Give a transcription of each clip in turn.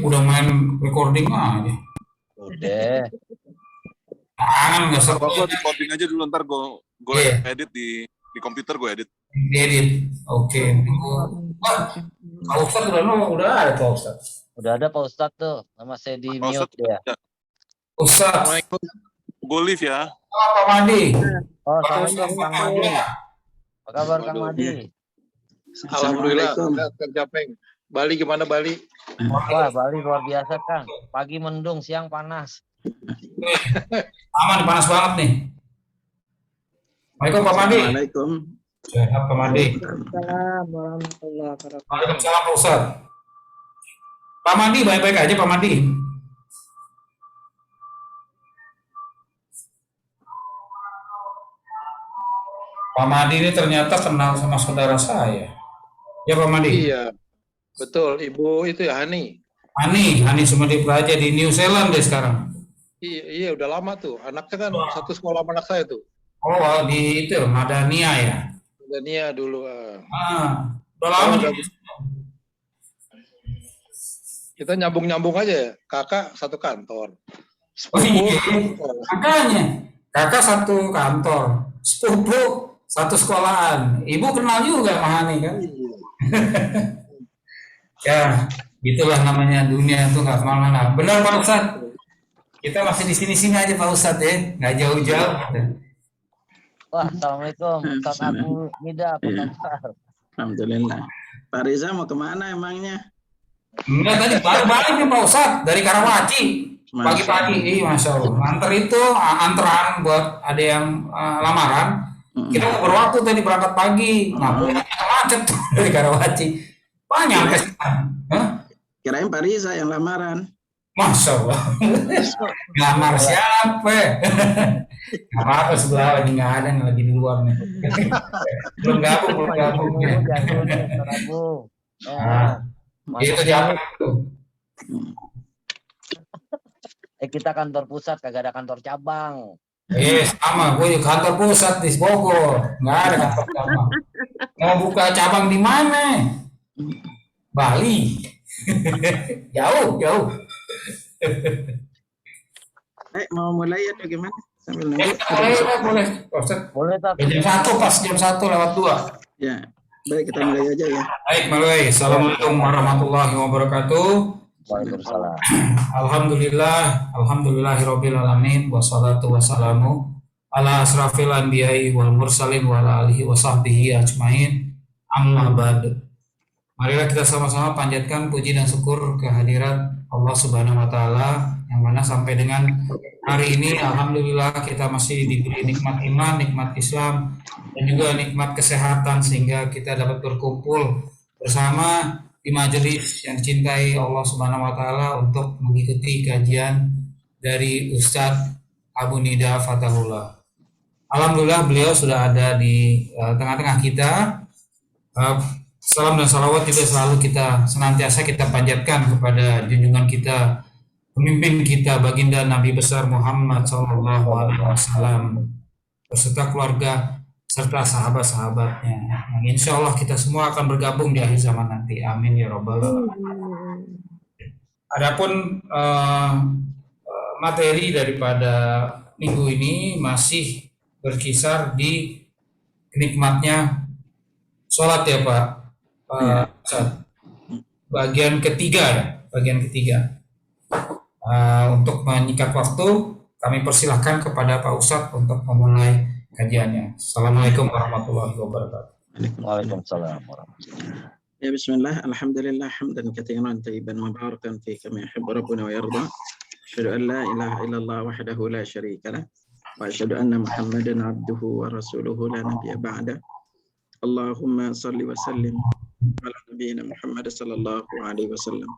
Udah main recording aja. Udah. Jangan nggak seru. Apa gue recording aja dulu, ntar gue Iya, edit di komputer, gue edit. edit. Oke. Wah, Pak Ustadz udah ada Pak Ustadz. Udah ada Pak Ustadz tuh. Nama saya di Pak mute Ustadz, ya. Ustadz, Assalamualaikum. Gue live ya. Pak Madi. Oh, Pak Assalamualaikum Kang Madi. Apa kabar Kang Madi? Alhamdulillah, tercapai. Bali gimana Bali? Wah, Bali luar biasa Kang. Pagi mendung, siang panas. Aman, panas banget nih. Waalaikumsalam Pak Madi. Assalamualaikum. Sehat Pak Madi. Waalaikumsalam warahmatullahi wabarakatuh. Waalaikumsalam Pak Ustadz. Pak Madi baik-baik aja Pak Madi. Pak Madi ini ternyata kenal sama saudara saya. Ya Pak Madi. Iya, betul. Ibu itu ya Hani. Hani Sumedi Praja di New Zealand deh sekarang. Iya, udah lama tuh. Anaknya kan satu sekolah sama anak saya tuh. Oh, di itu Madania ya. Dania dulu. Udah lama. Kita nyambung-nyambung aja ya. Kakak satu kantor. Oh, iya. Makanya kakak satu kantor, sepupu satu sekolahan. Ibu kenal juga sama Hani kan? Ya, itulah namanya dunia itu nggak kemana-mana. Benar Pak Ustadz. Kita masih di sini-sini aja Pak Ustadz ya, nggak jauh-jauh. Wah, Assalamualaikum. Ustadz Abu Nida, apa kabar? Alhamdulillah. Pak Riza mau kemana emangnya? Enggak, tadi baru balik nih Pak Ustadz dari Karawaci. Pagi-pagi, Masya Allah. Antar itu antaran buat ada yang lamaran. Kita mau berwaktu tadi berangkat pagi. Nah, macet tuh dari Karawaci. Banyak Kirain Pak Riza yang lamaran. Masya Allah. Ngamar siapa? Nggak apa-apa, sebelah lagi nggak ada, yang lagi di luar nih. Belum gabung. Itu siapa tuh? Kita kantor pusat, kagak ada kantor cabang. Sama, gue kantor pusat di Bogor, nggak ada kantor cabang. Mau buka cabang di mana? Bali. Jauh. Mau mulai atau gimana? Sambil nunggu. Boleh. Jam 1 lewat 2. Ya, baik kita mulai aja ya. Baik, mulai. Assalamualaikum warahmatullahi wabarakatuh. Waalaikumsalam. Alhamdulillahirabbil alamin, wassalatu wassalamu ala asrafil anbiya'i wal mursalin wa ala alihi wa sahbihi ajmain. Amma ba'd. Marilah kita sama-sama panjatkan puji dan syukur kehadirat Allah Subhanahu wa taala yang mana sampai dengan hari ini alhamdulillah kita masih diberi nikmat iman, nikmat Islam dan juga nikmat kesehatan sehingga kita dapat berkumpul bersama di majelis yang dicintai Allah Subhanahu wa taala untuk mengikuti kajian dari Ustadz Abu Nida Fatahullah. Alhamdulillah beliau sudah ada di tengah-tengah kita. Salam dan salawat juga selalu senantiasa kita panjatkan kepada junjungan kita, pemimpin kita, baginda Nabi besar Muhammad SAW beserta keluarga serta sahabat-sahabatnya. Insya Allah kita semua akan bergabung di akhir zaman nanti. Amin ya robbal alamin. Adapun materi daripada minggu ini masih berkisar di nikmatnya sholat ya Pak. Bagian ketiga. Untuk menyikat waktu, kami persilahkan kepada Pak Ustadz untuk memulai kajiannya. Assalamualaikum warahmatullahi wabarakatuh. Waalaikumsalam warahmatullahi. Ya bismillah, alhamdulillah hamdan katsiran thayyiban mubarakan fi kama yuhibbu rabbuna wa yarda. Asyhadu an la ilaha illallah wahdahu la syarika lah wa asyhadu anna Muhammadan abduhu wa rasuluhu la nabiyya ba'da. Allahumma salli wa sallim ala nabiyina Muhammad sallallahu alaihi wasallam.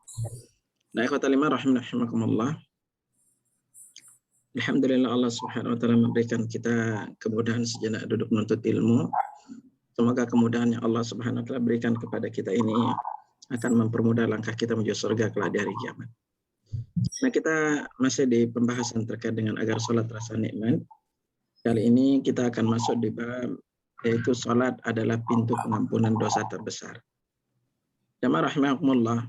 Nah, ikhwatal iman rahimakumullah. Alhamdulillah Allah Subhanahu wa taala memberikan kita kemudahan sejenak duduk menuntut ilmu. Semoga kemudahan yang Allah Subhanahu wa taala berikan kepada kita ini akan mempermudah langkah kita menuju surga kelak di hari kiamat. Nah, kita masih di pembahasan terkait dengan agar salat rasa nikmat. Kali ini kita akan masuk di bab yaitu salat adalah pintu pengampunan dosa terbesar. Jamaah rahimakumullah.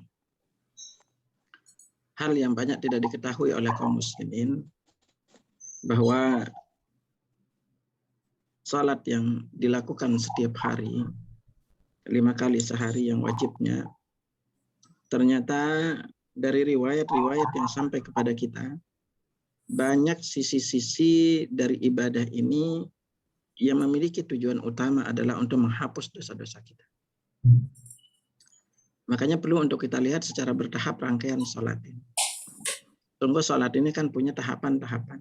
hal yang banyak tidak diketahui oleh kaum muslimin, bahwa salat yang dilakukan setiap hari 5 kali sehari yang wajibnya, ternyata dari riwayat-riwayat yang sampai kepada kita, banyak sisi-sisi dari ibadah ini yang memiliki tujuan utama adalah untuk menghapus dosa-dosa kita. Makanya perlu untuk kita lihat secara bertahap rangkaian sholat ini. Sungguh sholat ini kan punya tahapan-tahapan.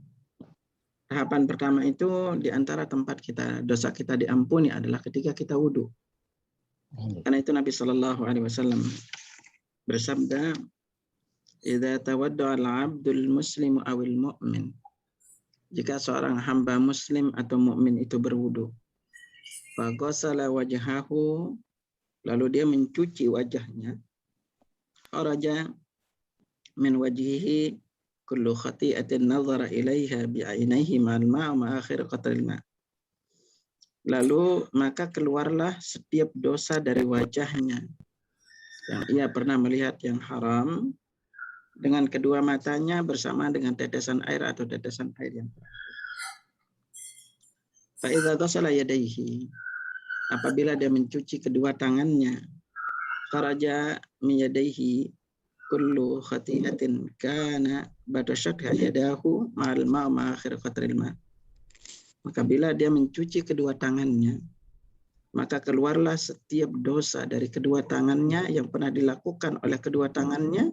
Tahapan pertama itu di antara tempat kita dosa kita diampuni adalah ketika kita wudhu. Karena itu Nabi SAW bersabda, "Idza tawadda'a al-'abdul muslimu awil mu'min." Jika seorang hamba muslim atau mukmin itu berwudu, fa ghasala wajhahu, lalu dia mencuci wajahnya, kharaja min wajhihi kullu khati'atin nazara ilaiha bi'ainaihi ma'al ma'a ma akhir qatril ma'. Lalu maka keluarlah setiap dosa dari wajahnya yang ia pernah melihat yang haram dengan kedua matanya bersamaan dengan tetesan air atau tetesan air yang terakhir. Fa idza ghasala yadayhi, apabila dia mencuci kedua tangannya, kharaja min yadayhi kullu khati'atin kana badashatha yadahu ma'al ma' ma akhir qatril ma'. Maka bila dia mencuci kedua tangannya, maka keluarlah setiap dosa dari kedua tangannya yang pernah dilakukan oleh kedua tangannya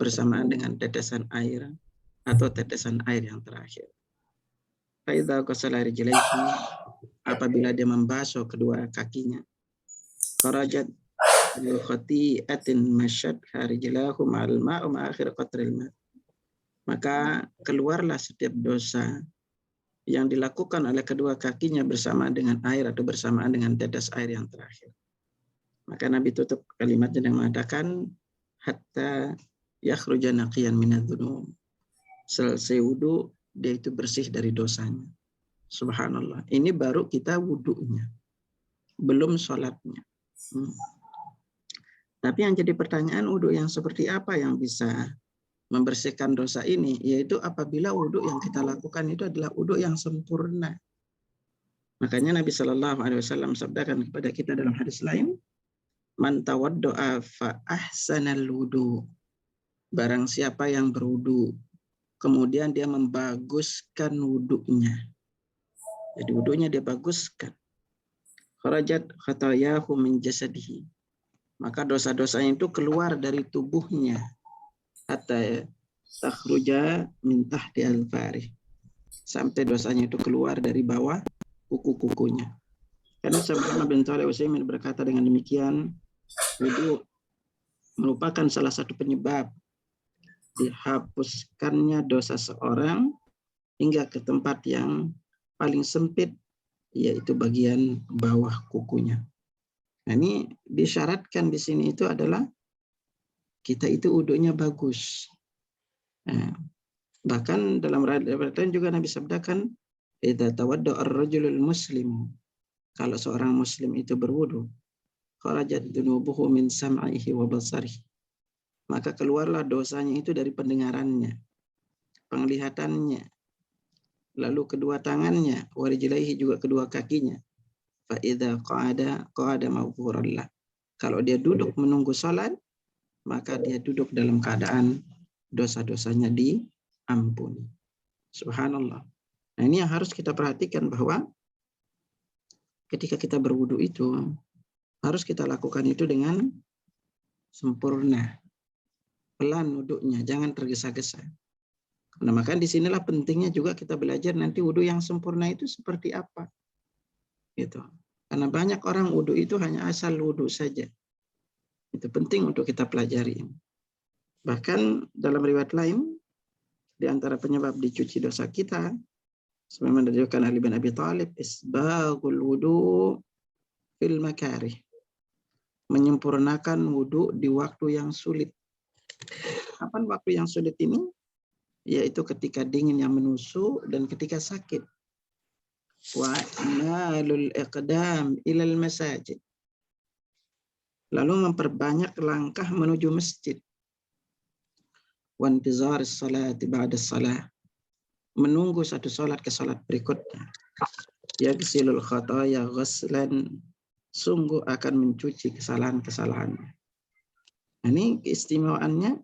bersamaan dengan tetesan air atau tetesan air yang terakhir. Fa idza ghasala rijlaihi, apabila dia membasuh kedua kakinya, kharajat khati'atin masyad rijlahu ma'al ma' ma akhir qatril ma'. Maka keluarlah setiap dosa yang dilakukan oleh kedua kakinya bersamaan dengan air atau bersamaan dengan tetes air yang terakhir. Maka Nabi tutup kalimatnya dengan mengatakan, hatta yakhruja naqiyan minadz-dzunub. Selesai wudu, dia itu bersih dari dosanya. Subhanallah. Ini baru kita wudunya, belum sholatnya. Tapi yang jadi pertanyaan, wudu yang seperti apa yang bisa membersihkan dosa ini? Yaitu apabila wudu yang kita lakukan itu adalah wudu yang sempurna. Makanya Nabi SAW sabdakan kepada kita dalam hadis lain, man tawaddo'a fa ahsanal wudu. Barang siapa yang berwudu, kemudian dia membaguskan wudunya. Jadi wudunya dia baguskan. Kharajat khatayahu min jasadihi. Maka dosa-dosanya itu keluar dari tubuhnya. Hatta takhruja min tahti al-farih. Sampai dosanya itu keluar dari bawah kuku-kukunya. Karena sebagaimana bin Shalih Al-Utsaimin berkata dengan demikian, wudu merupakan salah satu penyebab dihapuskannya dosa seorang hingga ke tempat yang paling sempit, yaitu bagian bawah kukunya. Nah, ini disyaratkan di sini itu adalah kita itu wudunya bagus. Nah, bahkan dalam riwayat lain juga Nabi sabdakan, idza tawadda'a ar-rajulul muslim, kalau seorang muslim itu berwudu, kharajat dunubuhu min sam'ihi wa basarihi, maka keluarlah dosanya itu dari pendengarannya, penglihatannya, lalu kedua tangannya, warijlaihi juga kedua kakinya. Fa idza qa'ada maghfurallah. Kalau dia duduk menunggu salat, maka dia duduk dalam keadaan dosa-dosanya diampuni. Subhanallah. Nah, ini yang harus kita perhatikan, bahwa ketika kita berwudu itu harus kita lakukan itu dengan sempurna. Pelan wudhunya, jangan tergesa-gesa. Nah, maka disinilah pentingnya juga kita belajar nanti wudhu yang sempurna itu seperti apa. Gitu. Karena banyak orang wudhu itu hanya asal wudhu saja. Itu penting untuk kita pelajari. Bahkan dalam riwayat lain, di antara penyebab dicuci dosa kita, sebagaimana diriwayatkan Ali bin Abi Thalib, isbaghul wudu fil makarih. Menyempurnakan wudhu di waktu yang sulit. Kapan waktu yang sulit ini? Yaitu ketika dingin yang menusuk dan ketika sakit. Wa nalul iqdam ilal masajid. Lalu memperbanyak langkah menuju masjid. wa intizar as-salati ba'da as-salah, menunggu satu salat ke salat berikutnya. Yaghsilul khataya ghaslan, sungguh akan mencuci kesalahan-kesalahannya. Ini keistimewaannya,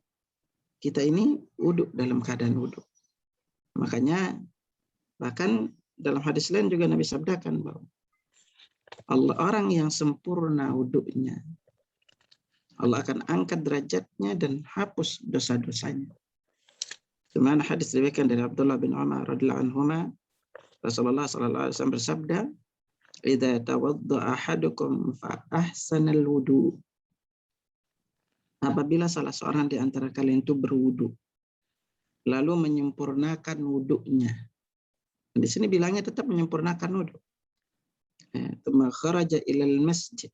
kita ini wudhu dalam keadaan wudhu. Makanya bahkan dalam hadis lain juga Nabi sabdakan bahwa orang yang sempurna wudhunya, Allah akan angkat derajatnya dan hapus dosa-dosanya. Dimana hadis diriwayatkan dari Abdullah bin Umar radhiyallahu anhuma, Rasulullah sallallahu alaihi wasallam bersabda, "Idza tawaddaa ahadukum fa ahsanal wudu." Apabila salah seorang di antara kalian itu berwudu, lalu menyempurnakan wudunya. Di sini bilangnya tetap menyempurnakan wudu. Tsumma kharaja ilal masjid.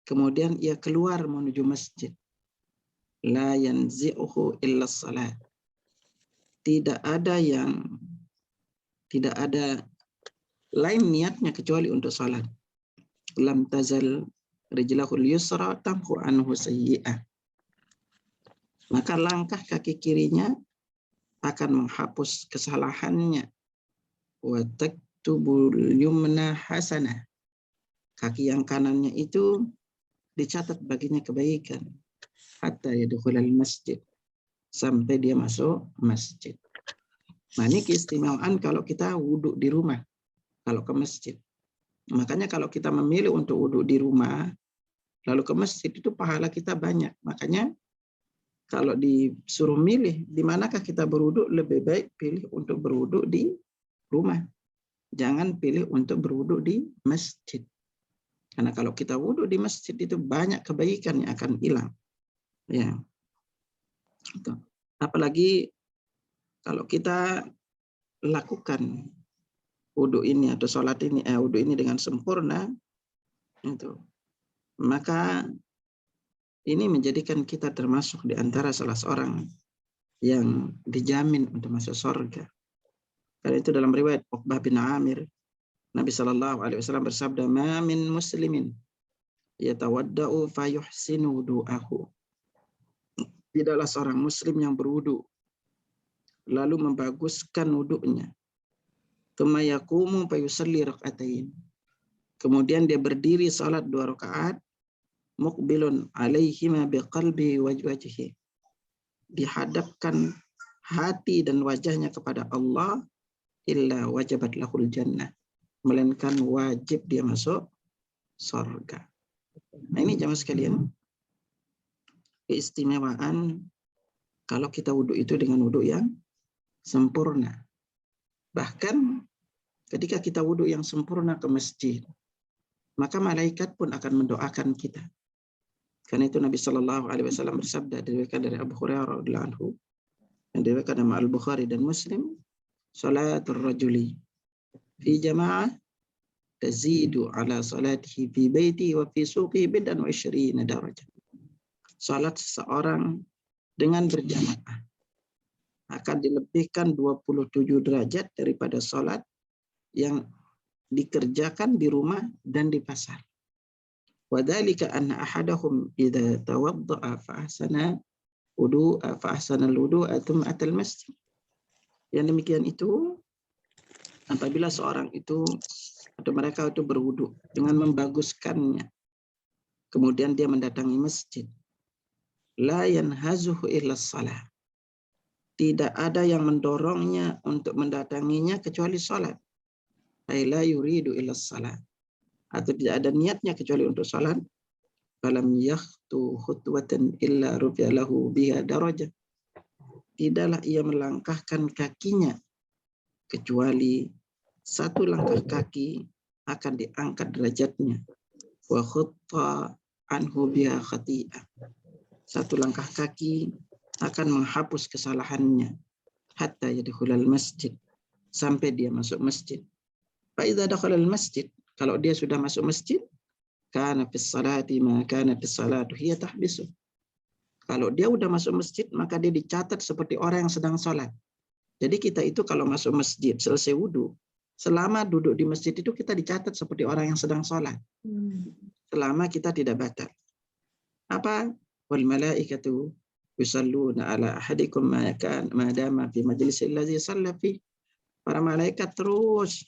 Kemudian ia keluar menuju masjid. La yanzi'uhu illa salat. Tidak ada lain niatnya kecuali untuk salat. Lam tazal rijlahul yusra tamhu anhu sayyi'ah. Maka langkah kaki kirinya akan menghapus kesalahannya. Wa taktubul yumna hasanah. Kaki yang kanannya itu dicatat baginya kebaikan. Hatta yadkhulal masjid. Sampai dia masuk masjid. Nah, ini keistimewaan kalau kita wudhu di rumah. Kalau ke masjid. Makanya kalau kita memilih untuk wudhu di rumah, lalu ke masjid, itu pahala kita banyak. Makanya kalau disuruh milih di manakah kita berwudhu, lebih baik pilih untuk berwudhu di rumah. Jangan pilih untuk berwudhu di masjid. Karena kalau kita wudhu di masjid itu banyak kebaikan yang akan hilang. Ya. Apalagi kalau kita lakukan wudhu ini atau sholat ini, wudhu ini dengan sempurna, itu, maka ini menjadikan kita termasuk di antara salah seorang yang dijamin untuk masuk surga. Karena itu dalam riwayat Uqbah bin Amir, Nabi SAW bersabda, "Ma min muslimin yatawadda'u fayuhsinu wudu'ahu." Tidaklah seorang muslim yang berwudu lalu membaguskan wudunya. Tsumma yaqumu fayusalli rak'atain. Kemudian dia berdiri salat 2 rakaat, muqbilun alaihima biqalbi wajhihi. Dihadapkan hati dan wajahnya kepada Allah, illa wajabat lahul jannah. Melainkan wajib dia masuk surga. Nah, ini jamaah sekalian, keistimewaan kalau kita wudhu itu dengan wudhu yang sempurna. Bahkan ketika kita wudhu yang sempurna ke masjid, maka malaikat pun akan mendoakan kita. Karena itu Nabi Shallallahu Alaihi Wasallam bersabda, diriwayatkan dari Abu Hurairah radhiyallahu anhu, yang diriwayatkan oleh Al-Bukhari dan Muslim, "Salatul rajuli fi jama'ah tazidu ala salatihi fi baiti wa fi suqihi bidan wa 20 darajah." Salat seseorang dengan berjamaah akan dilebihkan 27 derajat daripada salat yang dikerjakan di rumah dan di pasar. Wa dzalika anna ahadahum idza tawaddaa fa ahsana al-wudu'a thumma atal masjid. Yang demikian itu apabila seorang itu atau mereka itu berwudu dengan membaguskannya, kemudian dia mendatangi masjid, la yanhazuhu illa shalah. Tidak ada yang mendorongnya untuk mendatanginya kecuali salat. Ay la yuridu illa shalah. Atau tidak ada niatnya kecuali untuk salat. Falam yakhtu khutwatan illa rufi'a lahu biha darajah. Tidaklah ia melangkahkan kakinya kecuali satu langkah kaki akan diangkat derajatnya. Wa khutta anhu biha khati'ah. Satu langkah kaki akan menghapus kesalahannya. Hatta yadkhulal masjid. Sampai dia masuk masjid. Fa idza dakhala al-masjid, kalau dia sudah masuk masjid, kana fis salati ma kana fis salatu hiya tahbisu. Kalau dia udah masuk masjid, maka dia dicatat seperti orang yang sedang sholat. Jadi kita itu kalau masuk masjid, selesai wudhu, selama duduk di masjid itu kita dicatat seperti orang yang sedang sholat. Selama kita tidak batal. Apa? Wal malaikatu yusalluna ala ahadikum ma dama fi majlisil ladzi shalla fi. Para malaikat terus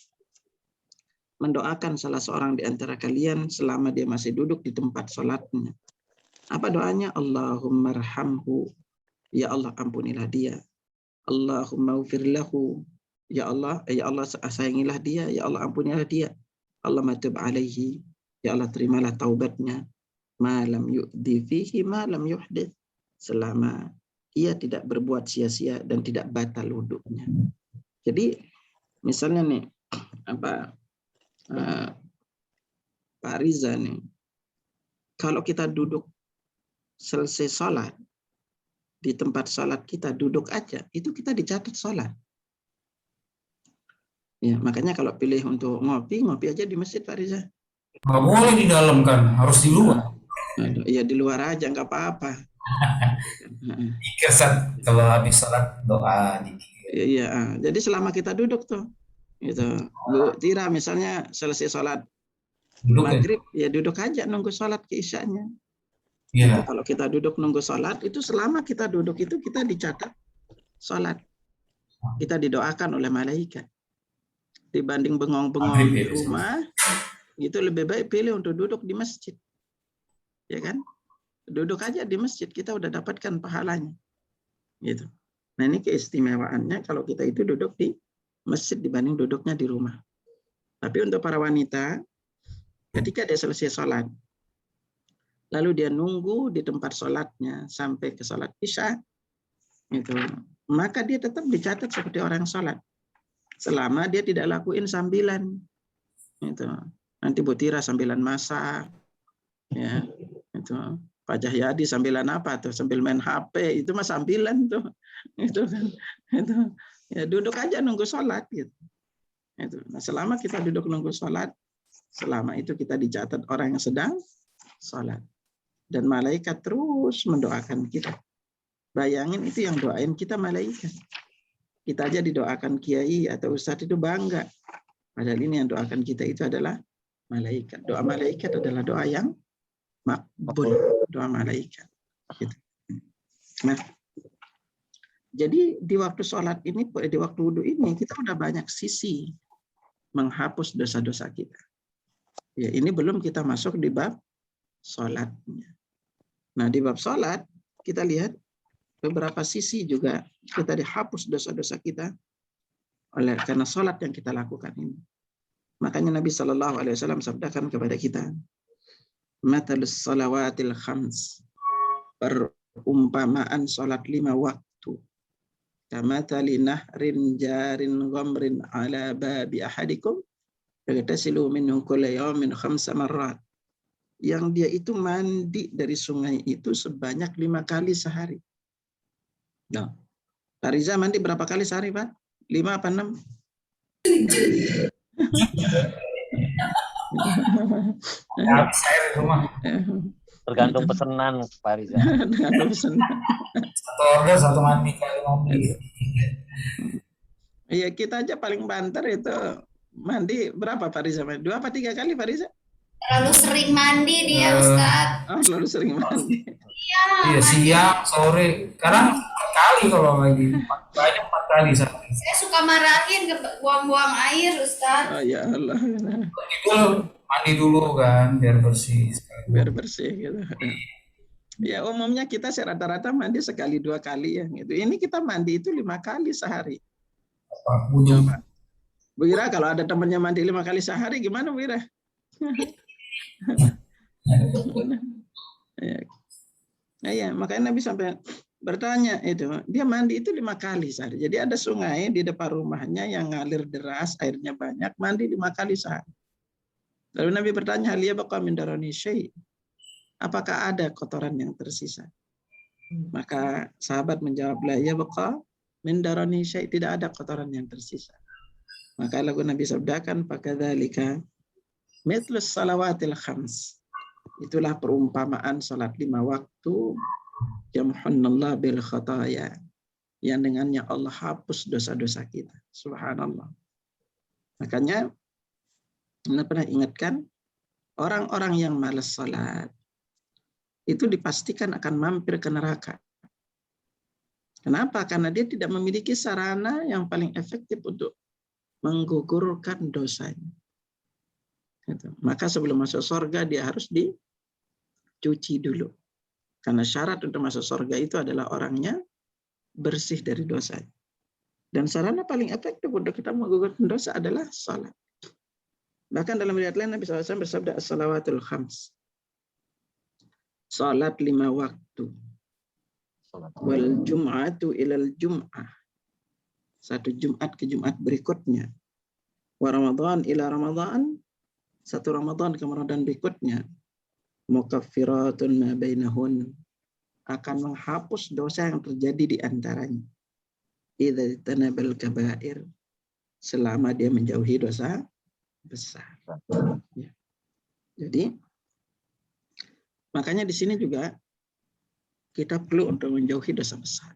mendoakan salah seorang di antara kalian selama dia masih duduk di tempat sholatnya. Apa doanya? Allahumma arhamhu, ya Allah ampunilah dia. Allahumma ufir lahu, ya Allah sayangilah dia, ya Allah ampunilah dia. Allahumma tub alaihi, ya Allah terimalah taubatnya. Ma lam yu'di fihi ma lam yuhdith, selama ia tidak berbuat sia-sia dan tidak batal wudhunya. Jadi misalnya nih Pak Riza nih, kalau kita duduk selesai sholat di tempat sholat kita duduk aja, itu kita dicatat sholat. Ya, makanya kalau pilih untuk ngopi aja di masjid Pak Riza. Nggak boleh di dalam kan, harus di luar. Ya di luar aja nggak apa-apa. Dikir kalau habis sholat doa dikir. Iya, jadi selama kita duduk tuh, gitu. Bu Tira misalnya selesai sholat maghrib, ya duduk aja nunggu sholat ke isyanya. Iya. Kalau kita duduk nunggu sholat, itu selama kita duduk itu kita dicatat sholat. Kita didoakan oleh malaikat. Dibanding bengong-bengong di rumah, itu lebih baik pilih untuk duduk di masjid. Ya kan? Duduk aja di masjid, kita udah dapatkan pahalanya. Gitu. Nah ini keistimewaannya kalau kita itu duduk di masjid dibanding duduknya di rumah. Tapi untuk para wanita, ketika dia selesai sholat, lalu dia nunggu di tempat sholatnya sampai ke sholat isya, itu, maka dia tetap dicatat seperti orang sholat. Selama dia tidak lakuin sambilan. Itu. Nanti Bu Tira sambilan masak. Ya, itu. Pak Jahyadi sambilan apa tuh? Sambil main HP, itu mah sambilan tuh. Itu kan. Itu. Ya, duduk aja nunggu sholat gitu. Itu. Nah, selama kita duduk nunggu sholat, selama itu kita dicatat orang yang sedang sholat. Dan malaikat terus mendoakan kita. Bayangin itu yang doain kita malaikat. Kita aja didoakan kiai atau ustadz itu bangga. Padahal ini yang doakan kita itu adalah malaikat. Doa malaikat adalah doa yang makbul. Doa malaikat. Gitu. Nah, jadi di waktu sholat ini, di waktu wudhu ini, kita udah banyak sisi menghapus dosa-dosa kita. Ya, ini belum kita masuk di bab sholatnya. Nah, di bab sholat, kita lihat beberapa sisi juga kita dihapus dosa-dosa kita oleh karena sholat yang kita lakukan ini. Makanya Nabi SAW sabdakan kepada kita, matalus salawatil khams, perumpamaan sholat 5 waktu, kamatali nahrin jarin ghamrin ala babi ahadikum yaghtasilu minhu kulla yawmin 5 marrat. Yang dia itu mandi dari sungai itu sebanyak 5 kali sehari. Nah, Pak Riza mandi berapa kali sehari, Pak? 5 apa 6? Habis air di rumah. Tergantung pesanan Pak Riza. Tergantung pesanan. Satu order, satu mandi kali mandi. Iya, kita aja paling banter itu mandi berapa Pak Riza? 2 apa 3 kali Pak Riza? Terlalu sering mandi dia, Ustaz. Oh, selalu sering mandi. Iya, siang, sore. Kadang 4 kali kalau lagi. Banyak 4 kali sehari. Saya suka marahin buang-buang air, Ustaz. Oh ya Allah. Mandi dulu kan, biar bersih. Biar bersih gitu. Ya umumnya kita rata-rata mandi sekali 2 kali ya. Gitu. Ini kita mandi itu 5 kali sehari. Wudhu. Bu Ira kalau ada temannya mandi 5 kali sehari gimana Bu Ira? Ya, makanya Nabi sampai bertanya itu, dia mandi itu 5 kali sehari. Jadi ada sungai di depan rumahnya yang ngalir deras, airnya banyak, mandi 5 kali sehari. Lalu Nabi bertanya, hal yabqa min darani syai'? Apakah ada kotoran yang tersisa? Maka sahabat menjawab, la yabqa min darani syai', tidak ada kotoran yang tersisa. Maka lagu Nabi sabdakan, fakadzalika mithlus salawatil khams. Itulah perumpamaan salat 5 waktu yamhunnallah bil khataya, yang dengannya Allah hapus dosa-dosa kita. Subhanallah. Makanya Anda pernah ingatkan orang-orang yang malas salat itu dipastikan akan mampir ke neraka. Kenapa? Karena dia tidak memiliki sarana yang paling efektif untuk menggugurkan dosanya. Gitu. Maka sebelum masuk surga dia harus dicuci dulu. Karena syarat untuk masuk surga itu adalah orangnya bersih dari dosa. Dan sarana paling efektif untuk kita menggugurkan dosa adalah salat. Bahkan dalam riwayat lain Nabi SAW bersabda as-salawatul khams. Salat 5 waktu. Wal jum'atu ilal jum'ah. Satu Jumat ke Jumat berikutnya. Wa Ramadan ila Ramadan. Satu Ramadan ke Ramadan berikutnya. Mukaffiratun ma bainahun. Akan menghapus dosa yang terjadi di antaranya. Idza tanabal kabair. Selama dia menjauhi dosa besar. Ya. Jadi makanya di sini juga kita perlu untuk menjauhi dosa besar.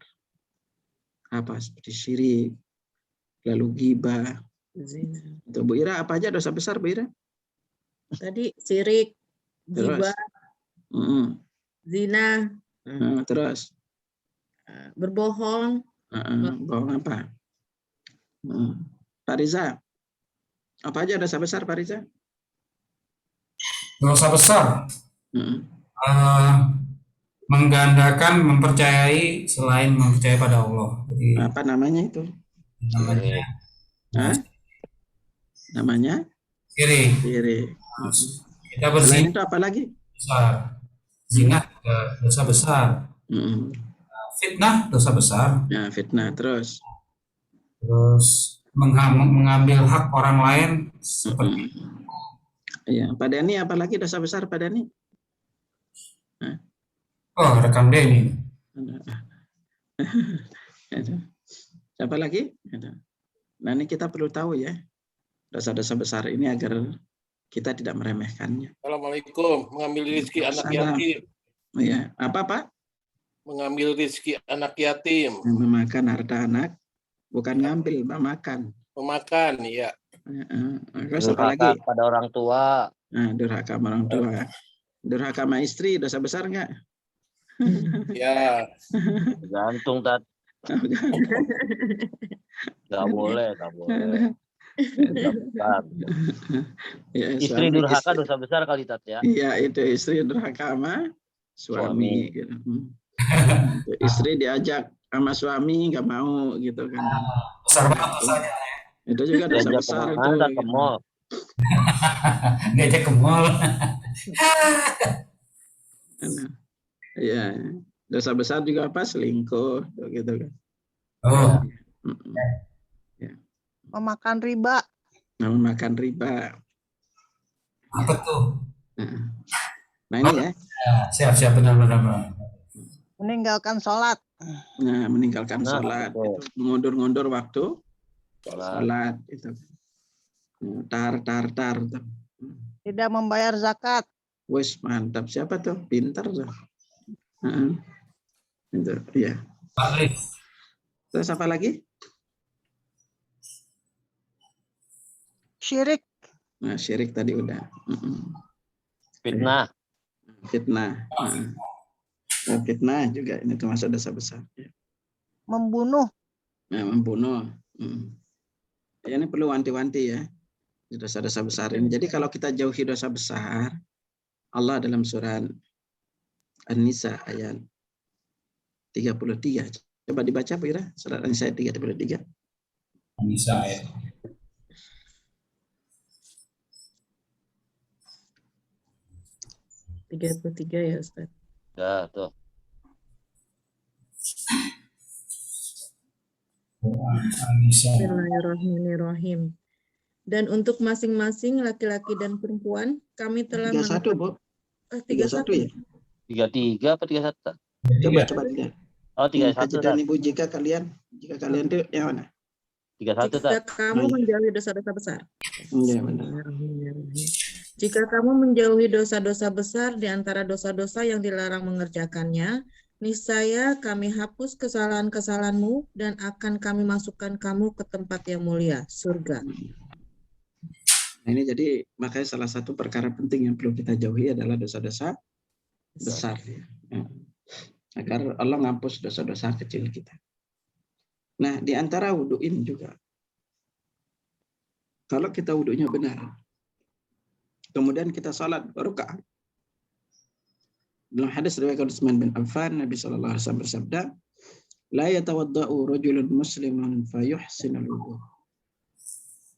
Apa seperti syirik, lalu ghibah. Zina. Itu Bu Ira, apa aja dosa besar Bu Ira? Tadi syirik, ghibah, zina, Terus berbohong, bohong apa? Pak Riza, apa aja dosa besar Pak Riza? Dosa besar. Menggandakan, mempercayai selain mempercayai pada Allah. Jadi, Apa namanya itu? namanya Hah? Namanya syirik. syirik. Kita Selain berzina itu apa lagi? besar. Zina juga dosa besar. Fitnah dosa besar. Ya, fitnah. Terus Mengambil hak orang lain seperti ya, Pak Dani, apa lagi dosa besar Pak Dani? rekam Denny. Siapa lagi? Nah, ini kita perlu tahu ya dosa-dosa besar ini agar kita tidak meremehkannya. Assalamualaikum. Mengambil rezeki anak yatim. Ya, apa Pak? Mengambil rezeki anak yatim. Memakan harta anak, bukan ngambil, memakan. Memakan, ya. Terus apa lagi? Durhaka pada orang tua. Nah, durhaka sama orang tua. Durhaka sama istri, dosa besar nggak? Ya. Gantung tat. Gak boleh. Ya, Istri durhaka dosa besar kali tat ya. Iya, itu istri durhaka sama suami. Gitu. Istri diajak sama suami nggak mau gitu kan. Besar banget dosanya. Itu juga dosa Diajak besar itu. kemana ke mall. Diajak ke mall. Iya, dosa besar juga apa? Selingkuh gitu kan. Oh, memakan riba, Makan riba. apa tuh? Nah ini ya. Siap benar-benar. meninggalkan sholat, Nah, meninggalkan sholat, betul. itu mengundur-ngundur waktu sholat itu. Tar. tidak membayar zakat, Wes mantap, siapa tuh? Pintar tuh. Itu, ya. Terus apa lagi? syirik, Nah, syirik tadi udah. Fitnah. Fitnah. Fitnah juga ini termasuk dosa besar. membunuh, Nah, membunuh. Ya, ini perlu wanti-wanti ya. Dosa-dosa besar ini. Jadi kalau kita jauhi dosa besar, Allah dalam surat An-Nisa ayat 33. Coba dibaca Bu Ira, surat An-Nisa ayat 33. Bisa ya. ya Ustaz. Ya, tuh. Bismillahirrahmanirrahim. Dan untuk masing-masing laki-laki dan perempuan, kami telah 31, Bu. 31 ya? 33 apa 31? Coba lihat. Oh, 31. Dan Ibu jika kalian itu yang mana? 31 Jika tak. kamu menjauhi dosa-dosa besar. Iya benar. Jika kamu menjauhi dosa-dosa besar di antara dosa-dosa yang dilarang mengerjakannya, niscaya kami hapus kesalahan-kesalahanmu dan akan kami masukkan kamu ke tempat yang mulia, surga. Nah, ini jadi makanya salah satu perkara penting yang perlu kita jauhi adalah dosa-dosa besar. Ya. Agar Allah menghapus dosa-dosa kecil kita. Nah, di antara wudhu ini juga, kalau kita wudhunya benar, kemudian kita salat rakaat. Dalam hadis riwayat Utsman bin Affan, Nabi sallallahu alaihi wasallam bersabda, "La yatawadda'u rajulun muslimun fayuhsinul wudu."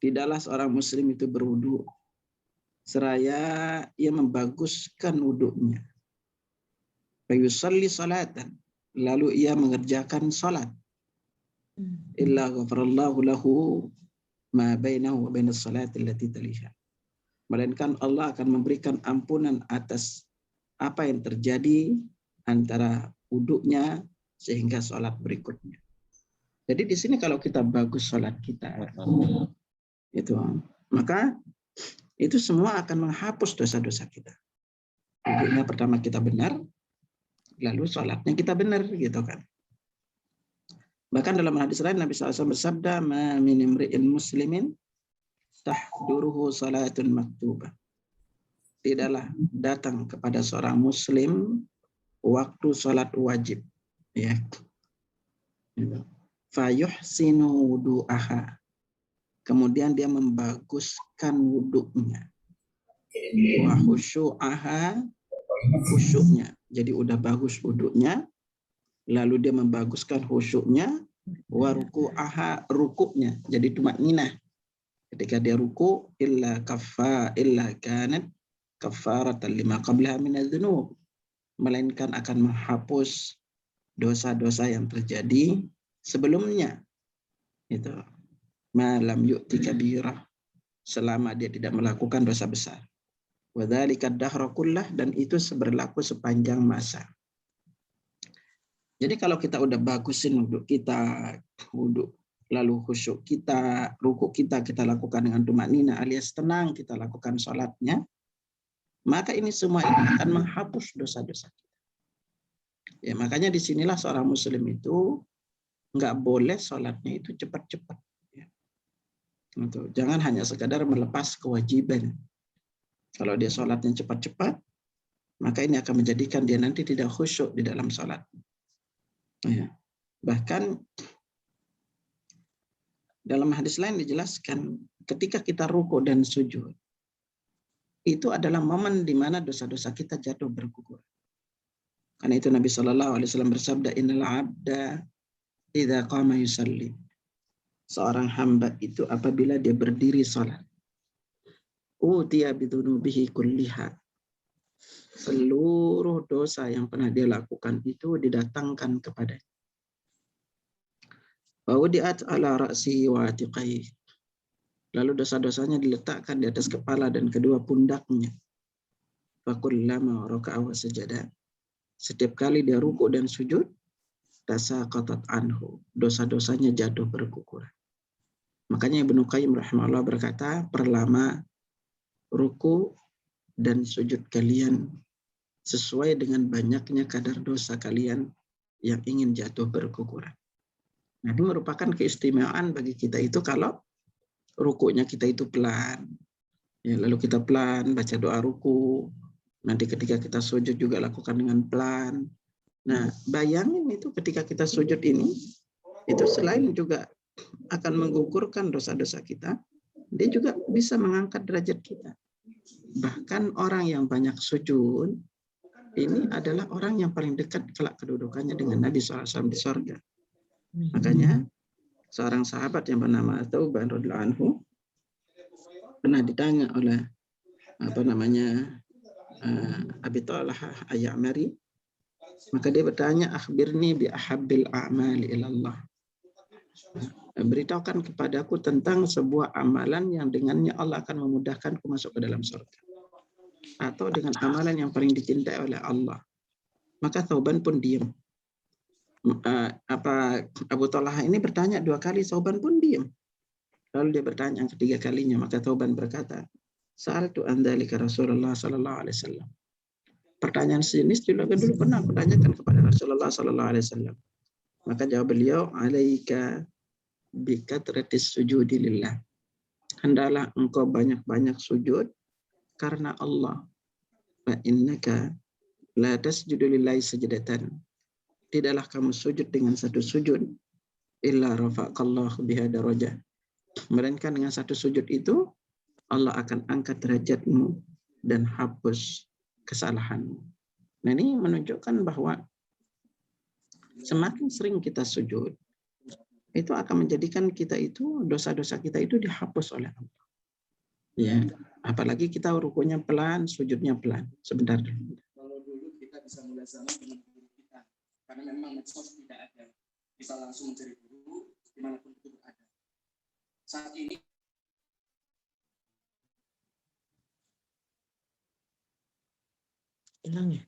Tidaklah seorang muslim itu berwudu seraya ia membaguskan wudunya. Fayusalli salatan, lalu ia mengerjakan salat. Illa ghafarallahu lahu ma bainahu wa bainas salati allati taliha. Melainkan Allah akan memberikan ampunan atas apa yang terjadi antara wudunya sehingga salat berikutnya. Jadi di sini kalau kita bagus salat kita, itu maka itu semua akan menghapus dosa-dosa kita. Wudunya pertama kita benar, lalu salatnya kita benar, gitu kan. Bahkan dalam hadis lain Nabi SAW bersabda, "Ma min imri'in muslimin tahduruhu salatun maktubah." Tidaklah datang kepada seorang muslim waktu salat wajib, ya. Fayuhsinu wudu'aha. Kemudian dia membaguskan wudu'nya. Wa khusyu'aha, khusyuknya. Jadi udah bagus wudu'nya, lalu dia membaguskan khusyuknya, wa ruku'aha, rukuknya. Jadi tumakninah. Ketika dia ruku, illa kanat kafaratan lima qablaha minadz-dzunub, melainkan akan menghapus dosa-dosa yang terjadi sebelumnya. Itu malam yu'ti kabirah, selama dia tidak melakukan dosa besar. Wa dzalika ad-dahra kullah, dan itu berlaku sepanjang masa. Jadi kalau kita udah bagusin wudhu kita, lalu khusyuk kita, ruku kita lakukan dengan tumakninah alias tenang, kita lakukan salatnya, maka ini semua ini akan menghapus dosa-dosa kita. Ya, makanya disinilah seorang muslim itu nggak boleh salatnya itu cepat-cepat. Ya. Jangan hanya sekadar melepas kewajiban. Kalau dia salatnya cepat-cepat, maka ini akan menjadikan dia nanti tidak khusyuk di dalam salat. Ya. Bahkan dalam hadis lain dijelaskan ketika kita ruku dan sujud, itu adalah momen di mana dosa-dosa kita jatuh bergugur. Karena itu Nabi SAW bersabda, "Innal 'abda idza qama yusalli." Seorang hamba itu apabila dia berdiri salat, utiya bidzunubihi kulliha. Seluruh dosa yang pernah dia lakukan itu didatangkan kepadanya. Wa wudi'at ala ra'sihi wa atiqaihi. Lalu dosa-dosanya diletakkan di atas kepala dan kedua pundaknya. Fakullama raka'a wa sajada. Setiap kali dia ruku dan sujud, tasaqatat anhu. Dosa-dosanya jatuh berguguran. Makanya Ibnu Qayyim rahimahullah berkata, perlama ruku dan sujud kalian sesuai dengan banyaknya kadar dosa kalian yang ingin jatuh berguguran. Nah, ini merupakan keistimewaan bagi kita itu kalau rukunya kita itu pelan, ya, lalu kita pelan baca doa ruku, nanti ketika kita sujud juga lakukan dengan pelan. Nah, bayangin itu ketika kita sujud ini, itu selain juga akan menggugurkan dosa-dosa kita, dia juga bisa mengangkat derajat kita. Bahkan orang yang banyak sujud, ini adalah orang yang paling dekat kelak kedudukannya dengan Nabi SAW di surga. Makanya seorang sahabat yang bernama Thauban radhiyallahu anhu pernah ditanya oleh Abi Talha Ay-Ya'mari, maka dia bertanya, akhbirni bi ahabbil a'mali ilallah. Beritahukan kepadaku tentang sebuah amalan yang dengannya Allah akan memudahkanku masuk ke dalam surga, atau dengan amalan yang paling dicintai oleh Allah. Maka Thauban pun diam. Abu Talha ini bertanya 2 kali, Thauban pun diam. Lalu dia bertanya yang ketiga kalinya, maka Thauban berkata, "Sa'altu an dzalika Rasulullah sallallahu alaihi wasallam." Pertanyaan sejenis dulu pernah aku tanyakan kepada Rasulullah sallallahu alaihi wasallam. Maka jawab beliau, "Alaika bi katratis sujudi lillah." Hendaklah engkau banyak-banyak sujud karena Allah. Fa innaka la tasjudu lillahi sajdatan. Tidaklah kamu sujud dengan satu sujud illa rafa'akallahu biha darajah. Melainkan dengan satu sujud itu Allah akan angkat derajatmu dan hapus kesalahanmu. Nah, ini menunjukkan bahwa semakin sering kita sujud, itu akan menjadikan kita itu, dosa-dosa kita itu dihapus oleh Allah. Ya, apalagi kita rukunya pelan, sujudnya pelan. Sebentar dulu. Kalau dulu kita bisa mulai sama dengan guru kita, karena memang medsos tidak ada, bisa langsung mencari guru dimanapun itu berada. Saat ini Hilang ya?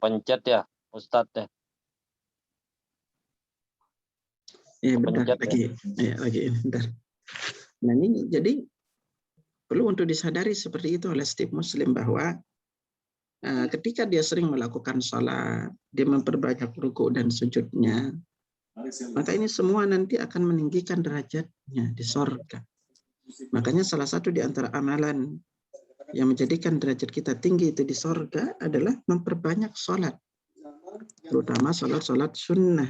Pencet ya, Ustadz ya. Ya, bentar Pencet lagi. Ya, lagi. Bentar. Nah, ini jadi perlu untuk disadari seperti itu oleh setiap muslim bahwa ketika dia sering melakukan salat, dia memperbanyak ruku dan sujudnya, maka ini semua nanti akan meninggikan derajatnya di surga. Makanya salah satu di antara amalan yang menjadikan derajat kita tinggi itu di surga adalah memperbanyak salat, terutama salat-salat sunnah.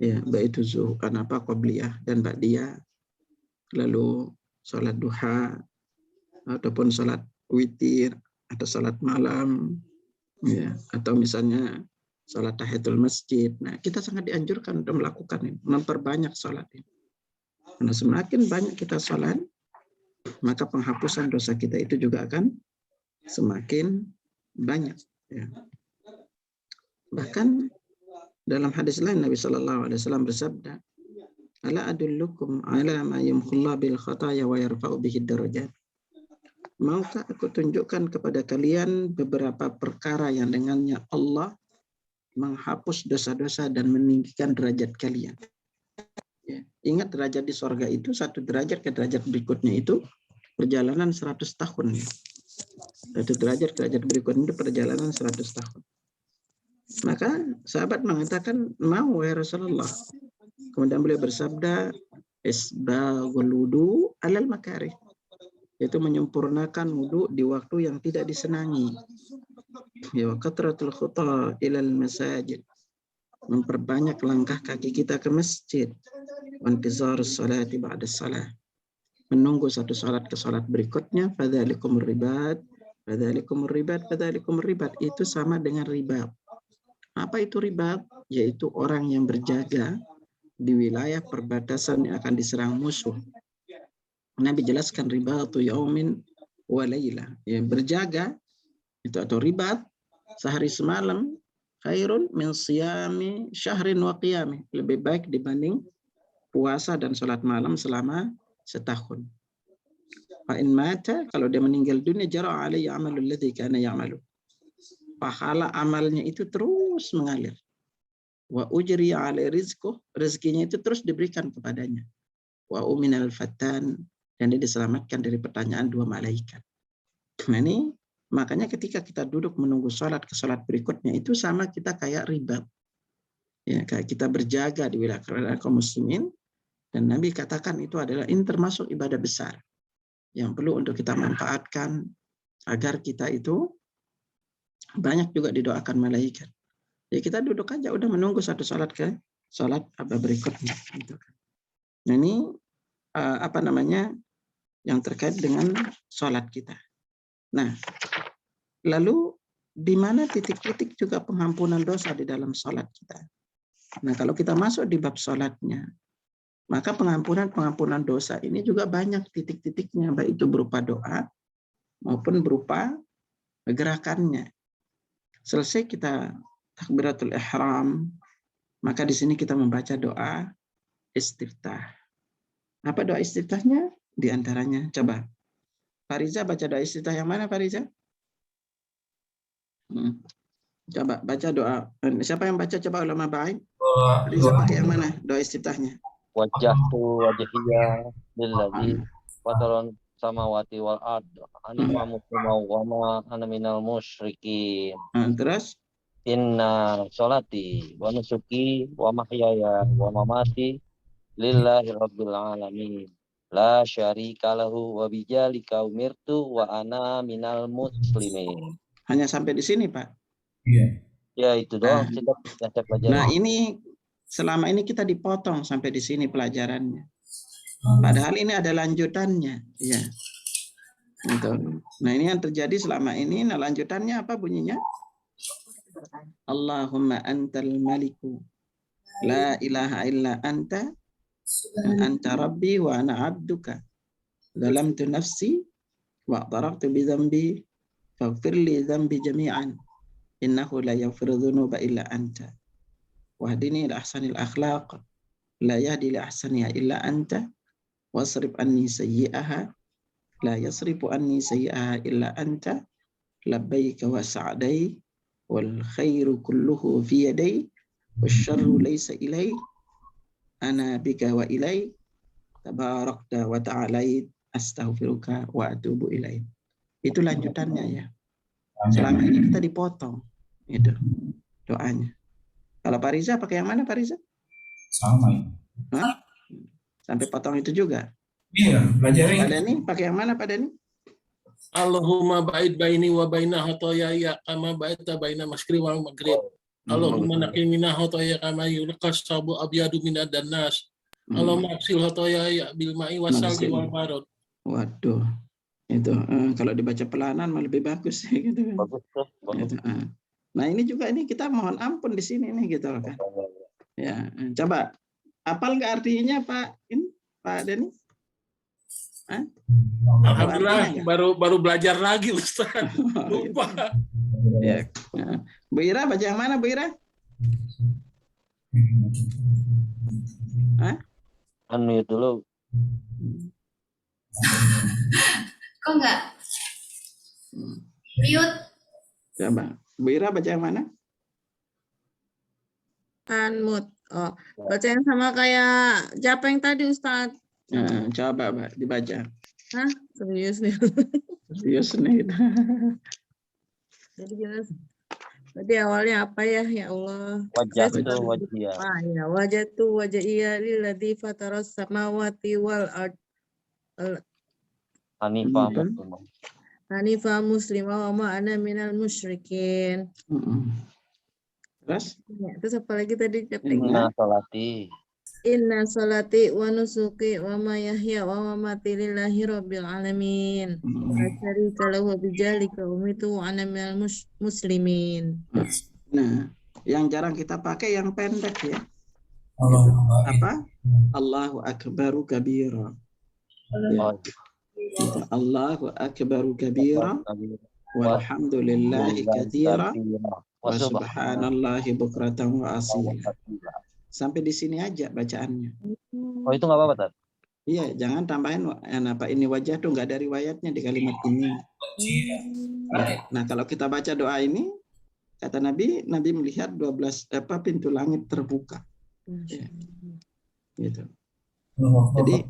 Ya, baik itu zuhur, qabliyah dan ba'diyah, lalu salat duha ataupun salat witir atau salat malam, ya, atau misalnya salat tahiyatul masjid. Nah, kita sangat dianjurkan untuk melakukan ini, memperbanyak salat ini. Karena semakin banyak kita salat, maka penghapusan dosa kita itu juga akan semakin banyak. Ya. Bahkan dalam hadis lain Nabi Shallallahu Alaihi Wasallam bersabda, "Ala adullukum ala ma yumhullah bil khataya wa yarfa'u bihi darajat." Maukah aku tunjukkan kepada kalian beberapa perkara yang dengannya Allah menghapus dosa-dosa dan meninggikan derajat kalian. Ya. Ingat, derajat di surga itu satu derajat ke derajat berikutnya itu perjalanan 100 tahun. Satu derajat ke derajat berikutnya itu perjalanan 100 tahun. Maka sahabat mengatakan, mau ya Rasulullah. Kemudian beliau bersabda, isbaghul wudu alal makarih. Yaitu menyempurnakan wudu di waktu yang tidak disenangi. Ya, katratul khuta ilal masajid. Memperbanyak langkah kaki kita ke masjid. Wantizarus salati ba'da salah. Menunggu satu salat ke salat berikutnya. Fadzalikumur ribat. Fadzalikumur ribat. Fadzalikumur ribat. Itu sama dengan ribat. Apa itu ribat? Yaitu orang yang berjaga di wilayah perbatasan yang akan diserang musuh. Nabi jelaskan ribatu yaumin wa laila. Ya, berjaga itu atau ribat sehari semalam khairun min siyami syahrin wa qiyami. Lebih baik dibanding puasa dan salat malam selama setahun. Fa in mata, kalau dia meninggal dunia, jara alaihi amalul ladzi kana ya'malu. Pahala amalnya itu terus mengalir. Wa ujri alaihi rizquh, rezekinya itu terus diberikan kepadanya. Wa uminal fatan, dan dia diselamatkan dari pertanyaan dua malaikat. Nah, ini makanya ketika kita duduk menunggu sholat ke sholat berikutnya itu sama kita kayak ribat. Ya, kayak kita berjaga di wilayah kaum muslimin, dan Nabi katakan itu adalah ini termasuk ibadah besar yang perlu untuk kita manfaatkan agar kita itu banyak juga didoakan malaikat. Ya, kita duduk aja udah menunggu satu sholat ke sholat apa berikutnya. Gitu. Nah, ini apa namanya yang terkait dengan sholat kita. Nah, lalu di mana titik-titik juga pengampunan dosa di dalam sholat kita. Nah, kalau kita masuk di bab sholatnya, maka pengampunan dosa ini juga banyak titik-titiknya, baik itu berupa doa maupun berupa gerakannya. Selesai kita takbiratul ihram, maka di sini kita membaca doa istiftah. Apa doa istiftahnya? Di antaranya, coba Fariza baca doa istiftah yang mana, Fariza? Coba baca doa. Siapa yang baca, coba ulama baik? Fariza pakai yang mana doa istiftahnya? Wajahku wajhiyya lillazi fataron samawati wal ard hanifa musliman wa ma ana minal musyrikin. Terus Inna sholati wa nusuki wa mahyaya wa mamati lillahi rabbil alamin la syarika lahu wa bidzalika umirtu wa ana minal muslimin. Hanya sampai di sini, Pak. Iya. Ya itu doang kita pelajari. Nah, ini selama ini kita dipotong sampai di sini pelajarannya. Padahal ini ada lanjutannya, ya. Gitu. Nah, ini yang terjadi selama ini. Nah, lanjutannya apa bunyinya? Allahumma antal maliku la ilaha illa anta rabbi wa ana abduka zalamtu nafsi wa taraktu bi dhanbi faghfir li dhanbi jami'an innahu la yaghfiru dhunuba illa anta wahdini ila ahsanil akhlaq la yahdi li ahsaniha illa anta wasrif anni sayyi'aha la yasrifu anni sayyi'aha illa anta labbaika wa sa'dai wal khairu kulluhu fi yadai wasyarru laysa ilai ana bika wa ilai tabarakta wa ta'alait astaghfiruka wa atubu ilai. Itu lanjutannya ya. Selama ini kita dipotong itu doanya. Kalau Pak Riza pakai yang mana Pak Riza? Sama ya. Hah? Sampai potong itu juga. Iya, belajarin. Pak Dani pakai yang mana Pak Dani? Allahumma ba'id baini wa baina khotoyaya kama ba'idta baina masyriqi wal maghrib. Allahumma naqi minna khotoyaya kama yulqas sabu abyadu minad dannas. Allahumma aksil khotoyaya bil ma'i wasalji wal barad. Waduh. Itu kalau dibaca pelanan malah lebih bagus gitu kan. Bagus tuh. Gitu. Nah, ini juga ini kita mohon ampun di sini nih gitu kan. Ya, coba hafal nggak artinya Pak ini Pak Dani? Alhamdulillah baru belajar lagi Ustaz. Lupa. Ya. Bu Ira baca yang mana Bu Ira? Unmute dulu. Kok nggak? Mute. Coba. Bu Ira baca yang mana? Unmute. Oh, baca yang sama kayak Japeng tadi Ustaz. Coba Mbak dibaca. Hah? Serius nih. Serius nih. Jadi jelas. Tadi awalnya apa ya? Ya Allah. Wajah tuh wajah. Ya, wajah tuh wajah iya lilladzi fataras samawati wal ard. Hanifah muslimah wa ma ana minal musyrikin. Terus? Ya, terus apa lagi tadi? Inna salati wa nusuki wa ma yahya wa mamati lillahi rabbil alamin. La syarika lahu wa bidzalika umitu wa ana minal muslimin. Nah, yang jarang kita pakai yang pendek ya. Apa? Allahu akbaru kabira. Allahu akbaru kabira walhamdulillahi katsira wa subhanallahi bukratan wa asila. Sampai di sini aja bacaannya. Oh itu nggak apa-apa Tat? Iya, jangan tambahin apa ini wajah tuh nggak ada riwayatnya di kalimat ini. Nah, kalau kita baca doa ini, kata Nabi melihat 12 pintu langit terbuka. Ya. Gitu. Jadi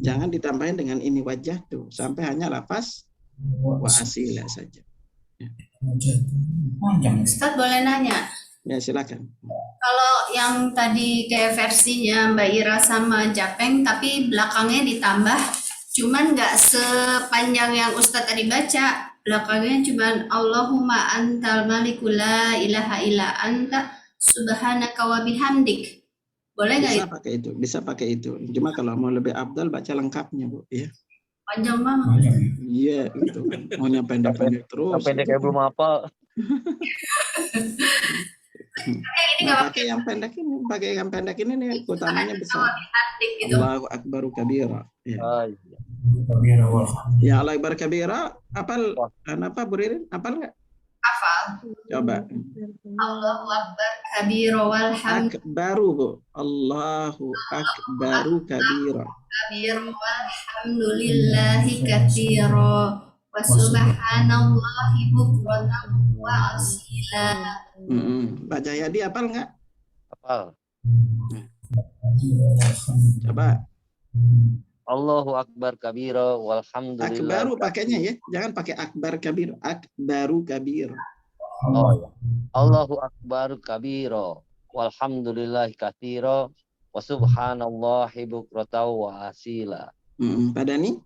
jangan ditambahin dengan ini wajah tuh, sampai hanya lafaz wa asila saja. Ya. Ustaz boleh nanya? Ya silakan. Kalau yang tadi kayak versinya Mbak Ira sama Japeng, tapi belakangnya ditambah, cuman nggak sepanjang yang Ustadz tadi baca. Belakangnya cuman Allahumma antal malikul la ilaha illa anta subhanaka wa bihamdik. Boleh nggak itu? Bisa pakai itu, bisa pakai itu. Cuma kalau mau lebih abdal baca lengkapnya Bu, ya. Panjang banget. Iya, gitu. Maunya pendek-pendek terus. Pendek kayak belum apa. Nah, pakai yang pendek ini nih utamanya besar. Allahu akbaru kabira. Ya. Ya Allah akbar kabira. Apal apa Bu Ririn? Apal enggak? Hafal. Coba. Allahu akbar kabira walhamd. Akbaru Bu. Allahu akbaru kabira. Kabira walhamdulillahi katsira. Wa subhanallahi bukratan wa asila. Baca Yadi apal nggak? Apal. Coba. Allahu akbar kabira walhamdulillah. Akbaru pakainya ya, jangan pakai akbar kabir. Akbaru kabir. Oh ya. Allahu akbar kabira walhamdulillah katsira wa subhanallahi bukratan wa asila. Pak Dani?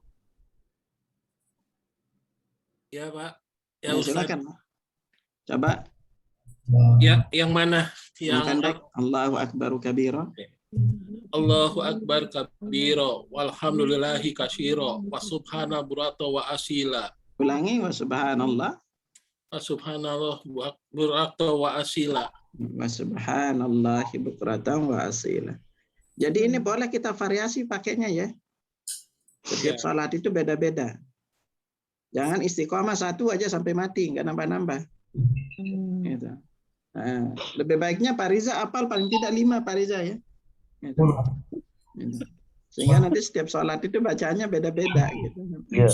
Ya Pak. Ya Ya, Ustaz. silakan. Coba Ya, yang mana? yang Yang pendek. Allahu akbaru kabira. Allahu Akbar kabiro, walhamdulillahi katsiro, wa subhana burata wa asila, Ulangi, wa subhanallah wa subhanallah burata wa asila. wa subhanallahi bukratan wa asila. Jadi ini boleh kita variasi pakainya ya. Setiap Ya. salat itu beda-beda. Jangan istiqomah satu aja sampai mati, nggak nambah-nambah. Gitu. Nah, lebih baiknya Pak Riza hafal paling tidak 5 Pak Riza ya. Gitu. Gitu. Sehingga nanti setiap sholat itu bacaannya beda-beda gitu. Iya.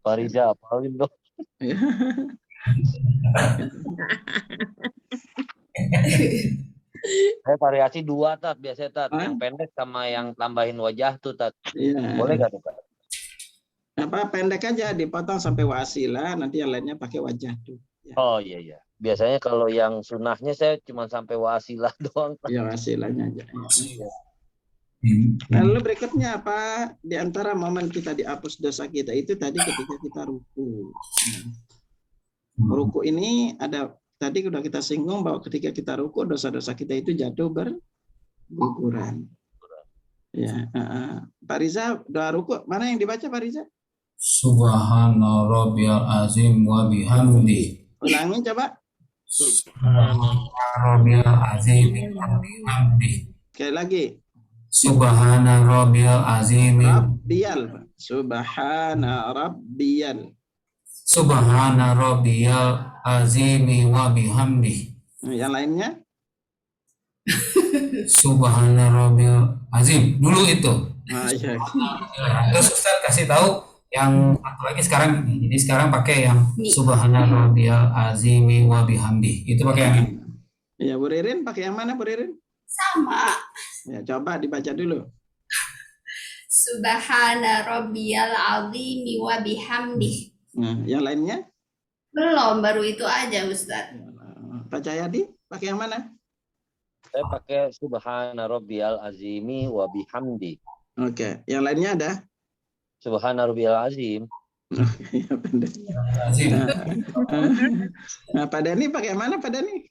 Fariza apalin dong. Saya variasi 2 Tat, biasanya Tat. Hah? Yang pendek sama yang tambahin wajah tuh Tat. Iya. Boleh gak tuh Tat? Apa pendek aja dipotong sampai wasilah, nanti yang lainnya pakai wajah tuh. Oh iya iya. Biasanya kalau yang sunnahnya saya cuma sampai wasilah doang. Ya wasilahnya aja. Iya. Lalu berikutnya apa? Di antara momen kita dihapus dosa kita itu tadi ketika kita ruku. Ruku ini ada tadi sudah kita singgung bahwa ketika kita ruku dosa-dosa kita itu jatuh berguguran. Ya, Pak Riza doa ruku mana yang dibaca Pak Riza? Subhana rabbiyal azim wa bihamdi. Ulangi coba. Subhana rabbiyal azim wa bihamdi. Sekali lagi. Subhana rabbiyal azim. Rabbiyal. Subhana rabbiyal. Subhana rabbiyal azim wa bihamdi. Yang lainnya? Subhana rabbiyal azim. Dulu itu. Nah, ya. Terus Ustaz kasih tahu yang satu lagi sekarang ini. Jadi sekarang pakai yang Subhana rabbiyal azim wa bihamdi. Itu pakai yang ini. Ya, Bu Ririn pakai yang mana Bu Ririn? Sama. Ya, coba dibaca dulu. Subhana rabbiyal azim wa bihamdi. Nah, yang lainnya? Belum, baru itu aja Ustaz. Pak Jayadi pakai yang mana? Saya pakai subhana rabbiyal azimi wa bihamdi. Oke, yang lainnya ada? Subhana rabbiyal azim. Ya, pendek. Azim. Nah, Pak Dani pakai yang mana Pak Dani?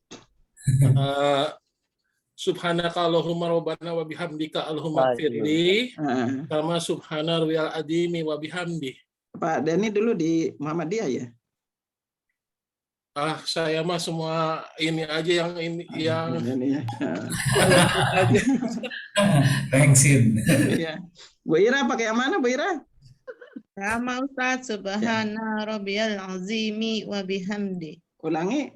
Subhanaka Allahumma rabbana wa bihamdika Allahumma firli, sama subhana rabbiyal azimi wa bihamdi. Pak Dani dulu di Muhammadiyah ya? Saya mah semua ini aja yang ini yang Ini ya. Thanksin. Ya. Bu Ira pakai yang mana Bu Ira? Sama Ustaz, subhana rabbiyal azimi wa bihamdi. Ulangi.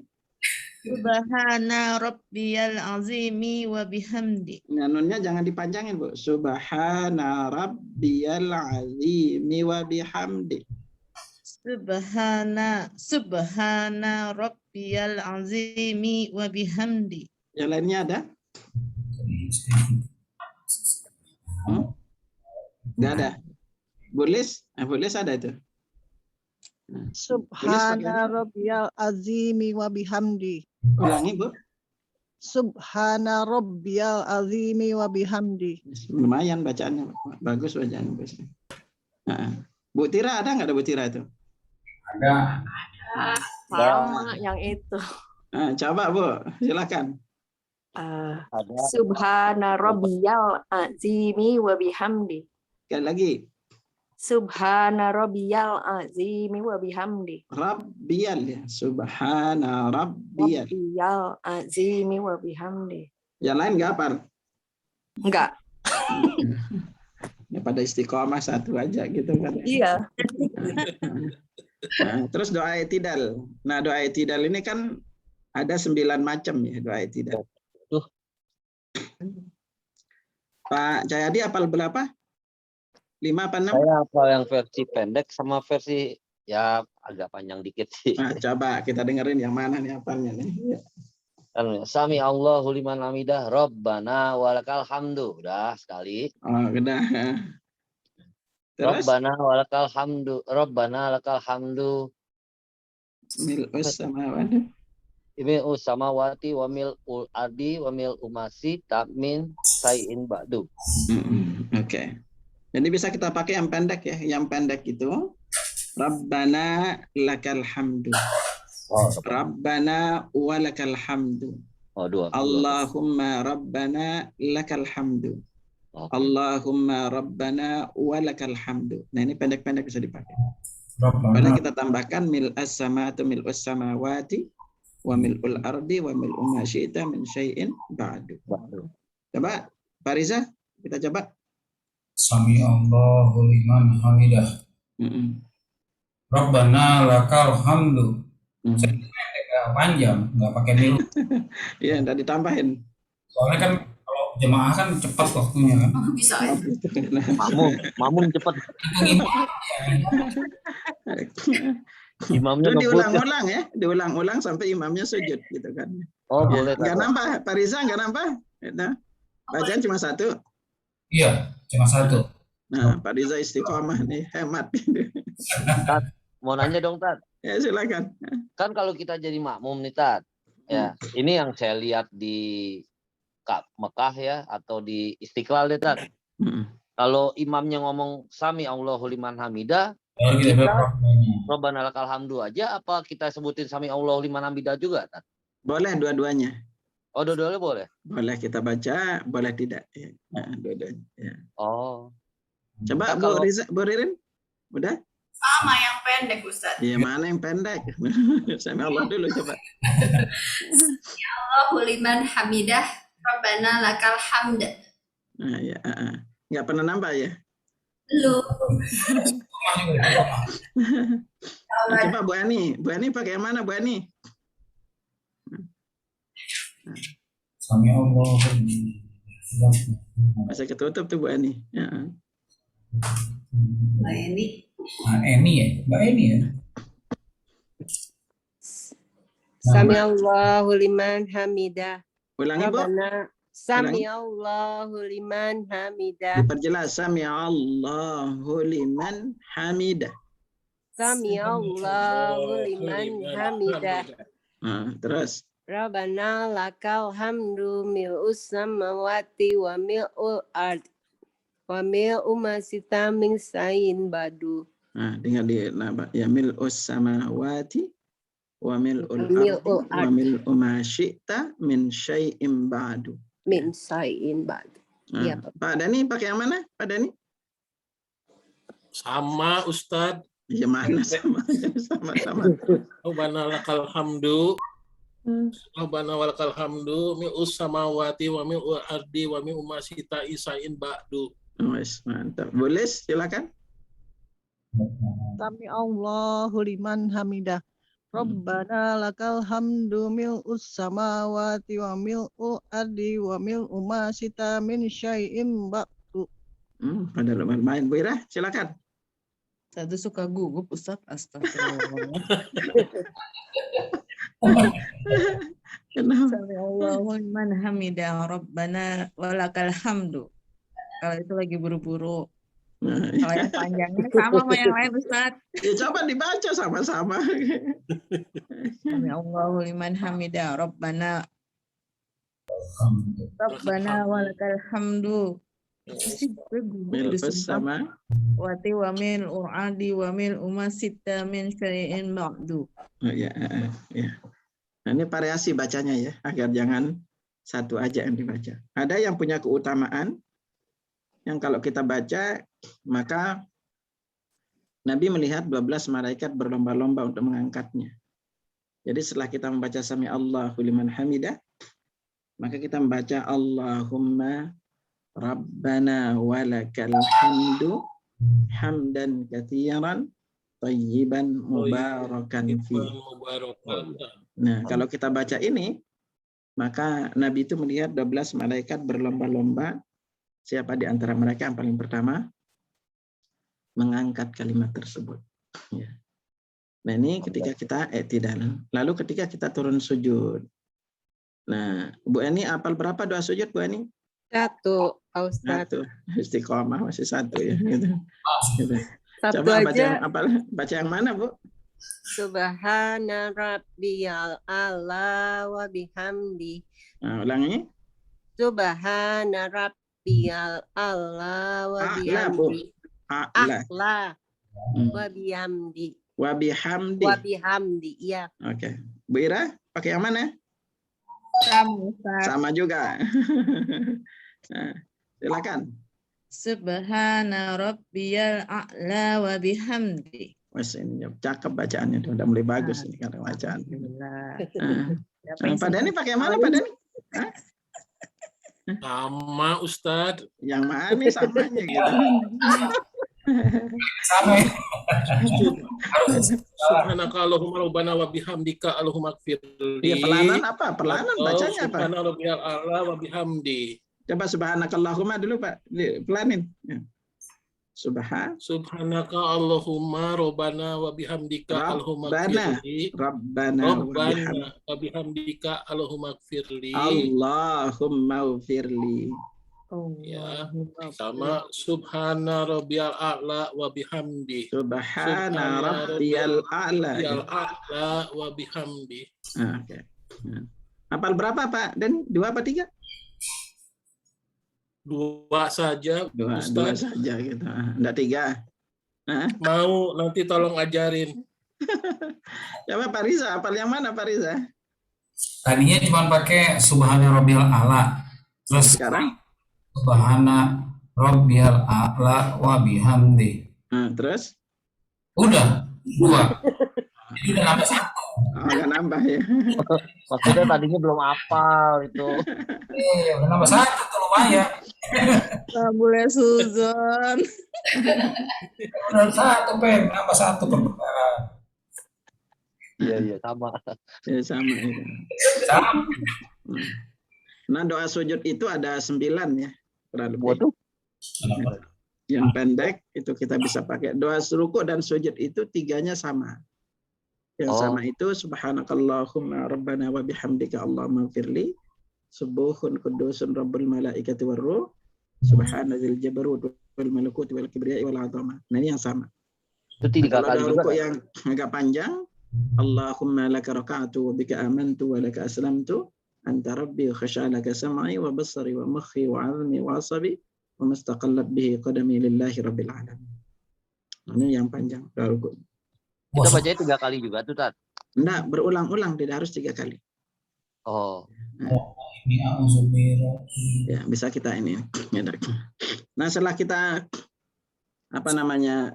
Subhana rabbiyal azimi wa bihamdi. Nah, nunnya jangan dipanjangin Bu. Subhana rabbiyal azimi wa bihamdi. Subhana rabbiyal azimi wa bihamdi. Yang lainnya ada? Nggak ada. Bulis? Bulis ada itu. Subhana rabbiyal azimi wa bihamdi. Ulangi Bu. Subhana rabbiyal azimi wa bihamdi. Lumayan bacaannya. Bagus bacaannya. Bu Tira ada nggak ada Bu Tira itu? Ada. Sama yang itu. Coba Bu, silakan. Subhana rabbiyal azimi wa bihamdi. Sekali lagi. Subhana rabbiyal azimi wa bihamdi. Rabbiyal ya. Subhana rabbiyal. Rabbiyal azimi wa bihamdi. Yang lain nggak hafal? Enggak. Ya, pada istiqomah satu aja gitu kan. Iya. Nah, terus doa i'tidal. Nah, doa i'tidal ini kan ada 9 macam ya doa i'tidal. Pak Jayadi hafal berapa? 5 apa 6? Saya hafal yang versi pendek sama versi ya agak panjang dikit sih. Nah, coba kita dengerin yang mana nih hafalnya nih. Sami Allahu liman hamidah, Rabbana walakal hamdu. Udah sekali. Oh, udah. Terus? Rabbana walakal hamdu, Rabbana lakal hamdu. Mil'us samawati. Mil'us samawati wa mil'ul ardi wa mil'u masi takmin sayin ba'du. Oke. Jadi bisa kita pakai yang pendek ya. Yang pendek itu Rabbana lakal hamdu. Oh, Rabbana walakal hamdu. oh dua. Allahumma rabbana lakal hamdu. Oke. Allahumma rabbana walakal hamdu. Nah, ini pendek-pendek bisa dipakai. Rabbana. Boleh kita tambahkan mil'as sama atau mil'us samawati wa mil'ul ardi wa mil'u ma syi'ta min syai'in ba'du. Coba Pak Riza, kita coba. Sami Allahu liman hamidah. Rabbana lakal hamdu. Saya nggak panjang, nggak pakai mil. Iya, nggak ditambahin. Soalnya kan kalau jemaah kan cepat waktunya kan. Oh, bisa ya. Mamun cepat. Imamnya Itu ngebut. diulang-ulang ya, diulang-ulang sampai imamnya sujud gitu kan. Oh, boleh. Nggak nambah, Pak Riza nggak nambah. Gitu. Bacaan cuma satu. Iya, cuma satu. Nah, Pak Riza istiqomah nih, hemat. Tat, mau nanya dong, Tat. Ya, silakan. Kan kalau kita jadi makmum nih, Tat. Ya, ini yang saya lihat di Mekah ya atau di Istiqlal deh, Tat. Kalau imamnya ngomong Sami Allahu liman hamidah, kita Rabbana lakal hamdu aja apa kita sebutin Sami Allahu liman hamidah juga, Tat? Boleh dua-duanya. Oh, dua-duanya boleh? Boleh kita baca, boleh tidak. Ya. Nah, dua-duanya. Ya. Oh. Coba Nah, Bu Riza, Bu Ririn, udah? Sama yang pendek, Ustaz. Iya, mana yang pendek? Sami Allah dulu coba. Allahu liman hamidah, Rabbana lakal hamd. Nah, ya, nggak pernah nambah ya? Belum. Nah, coba Bu Ani pakai yang mana Bu Ani? Sami Allahu. Masih ketutup tuh Bu Ani. Ya. Mbak Eni. Nah, Eni ya, Mbak Eni ya. Sami Allahu liman hamidah. Ulangi, Bu. Sami Allahu liman hamidah. Diperjelas. Sami Allahu liman hamidah. Sami Allahu liman hamidah. Nah, terus. Rabbana lakal hamdu mil'us samawati wa mil'ul ard wa mil'u ma sita min sayin badu. Nah, tinggal di ya mil'us samawati wa mil'ul ardi wa mil'u ma syi'ta min syai'in ba'du. Min sayin badu. Iya, Pak Dani pakai yang mana? Pak Dani? Sama, Ustadz. Iya, mana sama-sama. Rabbana lakal hamdu. Rabbana walakal hamdu mi'us samawati wa mi'ul ardi wa mi'u ma sita isain ba'du. Mantap. Boleh, silakan. Sami Allahu liman hamidah. Rabbana lakal hamdu mil'us samawati wa mil'u ardi wa mil'u ma sita min syai'in ba'du. Pada main Bu Ira, silakan. Satu suka gugup Ustaz, astagfirullah. Sami Allahu liman hamidah, Rabbana walakal hamdu. Kalau itu lagi buru-buru. Kalau yang panjangnya sama sama yang lain Ustaz. Ya, coba dibaca sama-sama. Sami Allahu liman hamidah, Rabbana walakal hamdu. Mil'us sama wati wa mil uradi wa mil umasita min syai'in ba'du. Ya. Nah, ini variasi bacanya ya, agar jangan satu aja yang dibaca. Ada yang punya keutamaan yang kalau kita baca maka Nabi melihat 12 malaikat berlomba-lomba untuk mengangkatnya. Jadi setelah kita membaca Sami Allahu liman hamidah, maka kita membaca Allahumma Rabbana walakal hamdu hamdan katsiran thayyiban mubarakan fi. Nah, kalau kita baca ini, maka Nabi itu melihat 12 malaikat berlomba-lomba siapa di antara mereka yang paling pertama mengangkat kalimat tersebut. Ya. Nah, ini ketika kita i'tidal. Lalu ketika kita turun sujud. Nah, Bu Eni hafal berapa doa sujud, Bu Eni? Satu, Ustaz. Satu. Istiqomah masih satu ya. Gitu. Satu Coba aja. baca yang mana, Bu? Subhana rabbiyal a'la wa bihamdi. Nah, ulangi. Subhana rabbiyal a'la wa A'la, Bu. bihamdi. A'la. A'la wa bihamdi. Wa bihamdi. Wa bihamdi. Iya. Oke. Bu Ira, pakai yang mana? Sama, Ustaz. Sama juga. Nah, silakan. Subhana rabbiyal a'la wa bihamdi. Wes ini cakep bacaannya, udah mulai bagus ini karena bacaan. Pak Dani pakai yang mana Pak Dani? Hah? Sama Ustadz. Yang mana samanya gitu. Sama ya. Subhanaka Allahumma rabbana wa bihamdika Allahumma gfirli. Iya, pelanan apa? Pelanan bacanya apa? Subhana rabbiyal a'la wa bihamdi. Coba subhanakallahumma dulu Pak, pelanin. Ya. Subhanaka Allahumma rabbana wa bihamdika Allahumma gfirli. Rabbana wa bihamdika Allahumma gfirli. Allahumma gfirli. Ya, sama subhana rabbiyal a'la wa bihamdi. Subhana rabbiyal a'la wa bihamdi. Oke. Hafal berapa Pak? Dan 2 apa 3? 2 saja, Dua Ustaz. saja gitu. Enggak 3. Mau nanti tolong ajarin. Coba Pak Riza, hafal yang mana Pak Riza? Tadinya cuma pakai subhana rabbiyal a'la. Terus Sekarang subhana rabbiyal a'la wa bihamdi. Terus? Udah 2. Jadi udah nambah 1. Agak nambah ya. Maksudnya tadinya belum hafal itu. Udah nambah 1 tuh lumayan. Nggak boleh suzon. Udah 1 Pen, nambah 1 perbendaharaan. Iya sama. Ya, sama itu. Sama. Nah, doa sujud itu ada 9 ya. Kurang lebih. Waduh. Yang pendek itu kita bisa pakai. Doa ruku dan sujud itu 3-nya sama. Yang sama itu subhanakallahumma rabbana wa bihamdika Allahumma gfirli. Subuhun kudusun rabbul malaikati warruh. Subhanadzil jabarut wal malakuti wal kibriyai wal azamah. Nah, ini yang sama. Itu 3 Kalau kali doa juga. ruku yang agak panjang, Allahumma laka raka'tu wa bika amantu wa laka aslamtu. Anta rabbi wa khasha'alaka sam'i wa basari wa mukhi wa 'azmi wa 'asabi wa mastaqallat bihi qadami lillahi rabbil alamin. Ini yang panjang doa ruku. Kita bacanya 3 kali juga tuh, Tat. Enggak, berulang-ulang, tidak harus 3 kali. Oh. Ya, bisa kita ini. Nah, setelah kita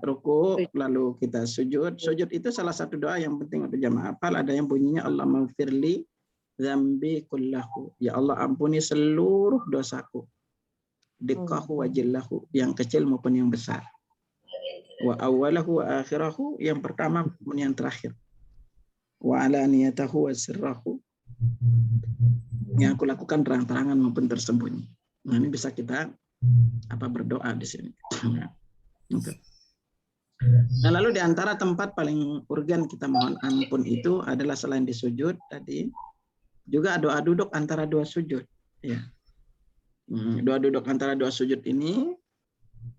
ruku, lalu kita sujud. Sujud itu salah satu doa yang penting untuk jamaah hafal. Ada yang bunyinya Allahumma gfirli dzambi kullahu. Ya Allah, ampuni seluruh dosaku. Dikkahu wa jillahu, yang kecil maupun yang besar. Wa awalahu wa akhirahu, yang pertama maupun yang terakhir. Wa alaniyatahu wa sirrahu, yang aku lakukan terang-terangan maupun tersembunyi. Nah, ini bisa kita berdoa di sini. Nah, lalu di antara tempat paling urgen kita mohon ampun itu adalah selain di sujud tadi, juga doa duduk antara 2 sujud. Ya. Doa duduk antara 2 sujud ini,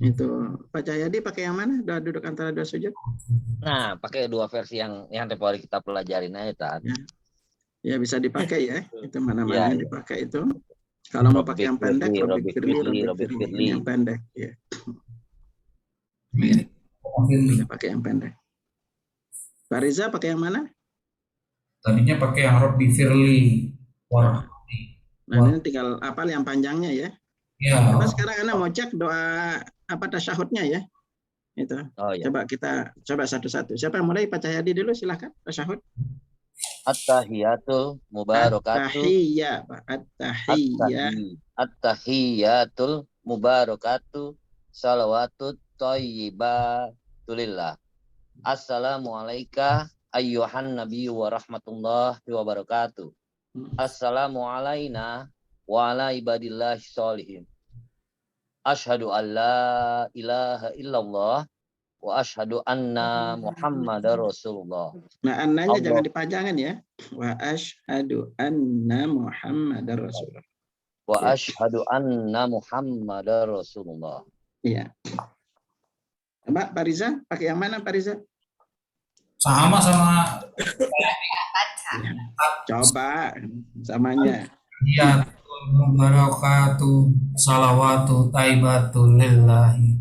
itu Pak Cahyadi pakai yang mana? Doa duduk antara 2 sujud? Nah, pakai 2 versi yang tempo hari kita pelajarin aja, Tat. Ya, bisa dipakai ya. Itu mana-mana yang dipakai itu. Kalau mau pakai yang pendek, Rabbi firli, yang pendek. Ya. Bisa pakai yang pendek. Pak Riza pakai yang mana? Tadinya pakai yang Rabbi firli. Nah, ini tinggal hafal yang panjangnya ya. Ya. Nah, sekarang Anda mau cek doa tasyahudnya ya. Itu. Oh, ya. Coba satu-satu. Siapa yang mulai? Pak Cahyadi dulu, silakan tasyahud. At-tahiyatul mubarakatuh. At-tahiyatul mubarakatuh. Salawatut thayyibatulillah. Assalamualaikum ayyuhan nabiyyu wa rahmatullahi wa barakatuh. Assalamu alaina wa ala ibadillahi sholihin. Asyhadu an la ilaha illallah wa asyhadu anna Muhammadar Rasulullah. Nah, annanya jangan dipajangin ya. Wa asyhadu anna Muhammadar Rasulullah. Wa asyhadu anna Muhammadar Rasulullah. Iya. Mbak Pak Riza, pakai yang mana Pak Riza? Sama. Coba samanya. Ya, barakatuh, salawatu taibatu lillahi.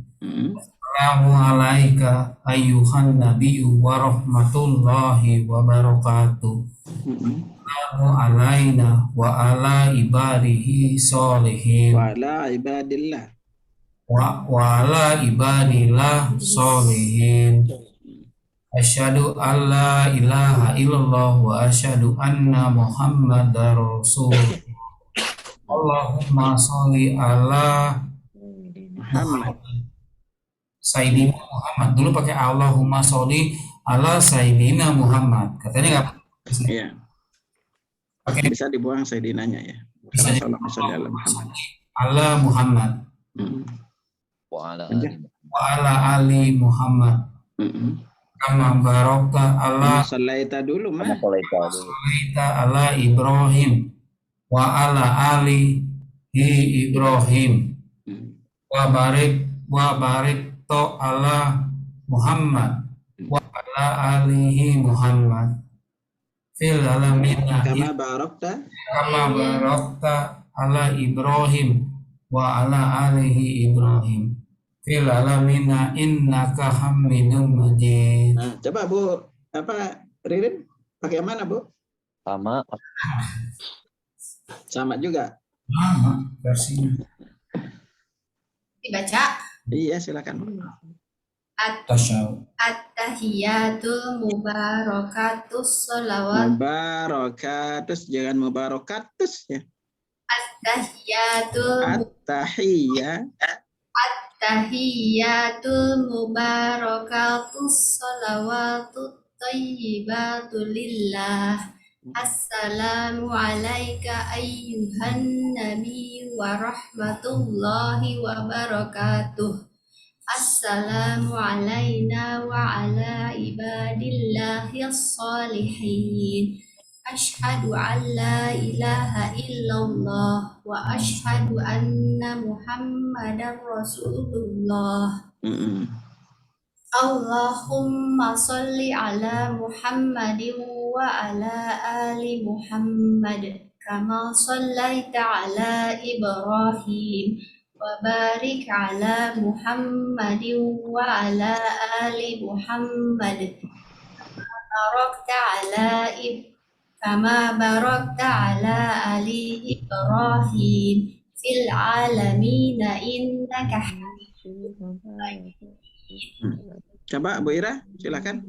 Assalamu alaika ayyuhan nabiyyu wa rahmatullahi wa barakatuh. Assalamu alaina wa ala ibadihi sholihin. Wa ala ibadillah. Wa ala ibadillah sholihin. Asyhadu an la ilaha illallah wa asyhadu anna Muhammadar Rasulullah. Allahumma sholli ala Muhammad. Sayyidina Muhammad. Dulu pakai Allahumma sholli ala Sayyidina Muhammad. Katanya nggak Iya. Bisa dibuang Sayyidinanya ya. Bisa Allahumma sholli ala Muhammad. ala Muhammad. Wa ala ali Muhammad. Kama barokta ala Sallaita dulu mah. Sallaita ala Ibrahim wa ala ali Ibrahim. Wa barik to ala Muhammad wa ala alihi Muhammad fil alamin Kama barokta ala Ibrahim wa ala alihi Ibrahim fil alamin innaka Hamidum Majid. Nah, coba Bu, Ririn pakai mana Bu? Sama juga. Sama versinya. Dibaca. Iya, silakan. At-tahiyatul mubarakatus sholawat. Mubarakatus, jangan mubarakatus ya. At-tahiyatul mubarakatus sholawatut thayyibatu lillah. Assalamu alayka ayyuhan nabi wa rahmatullahi wa barakatuh. Assalamu alayna wa ala ibadillahi as-salihin. Ashhadu an la ilaha illallah wa ashhadu anna Muhammadar Rasulullah. Allahumma sholli ala Muhammadin wa ala ali Muhammad kama shallaita ala Ibrahim wa barik ala Muhammadin wa ala ali Muhammad kama barakta ala ali Ibrahim fil alamin innaka Hamidum Majid. Coba Bu Ira, silakan.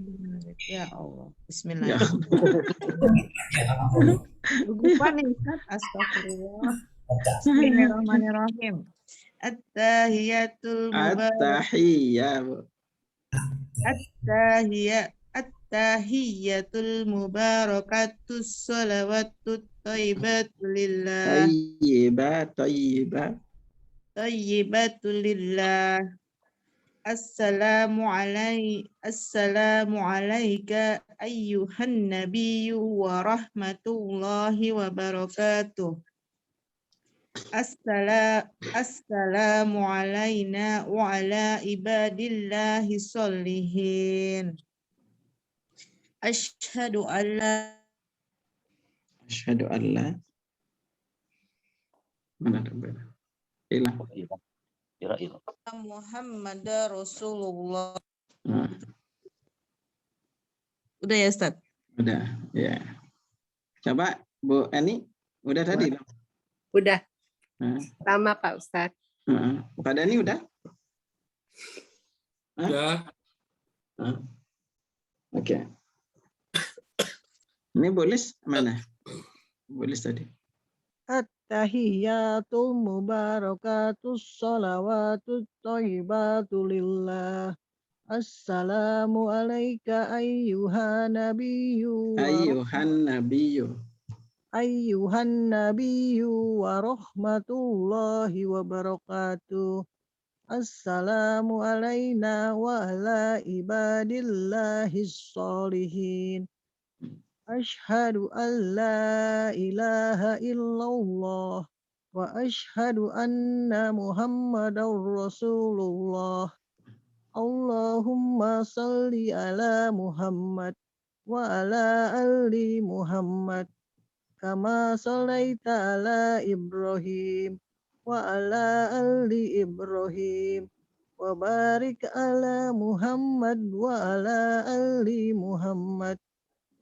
Ya Allah. Bismillah. Lupa nih, astagfirullah. Bismillahirrahmanirrahim. At-tahiyatul At-tahiyatul mubarakatus sholawatut thayyibatu lillah. Thayyibatu lillah. Assalamu alayka ayyuhan nabiyyu wa rahmatullahi wa barakatuh. Assalamu alayna wa ala ibadillahi sholihin. Asyhadu an la Mana hilang. Muhammad Rasulullah. Udah ya Ustaz? Udah, ya. Coba Bu Eni, udah tadi? Udah. Sama Pak Ustaz. Pak Dani udah? Udah. Oke. Ini Bolis mana? Bolis tadi. At-tahiyatul mubarakatus sholawatut thayyibatu lillah. Assalamu alayka ayyuhan nabiyyu wa rahmatullahi wa barakatuh. Assalamu alayna wa ala ibadillahis sholihin. Ashhadu an la ilaha illallah wa ashhadu anna Muhammadar Rasulullah. Allahumma salli ala Muhammad wa ala ali Muhammad kama sallaita ala Ibrahim wa ala ali Ibrahim wa barik ala Muhammad wa ala ali Muhammad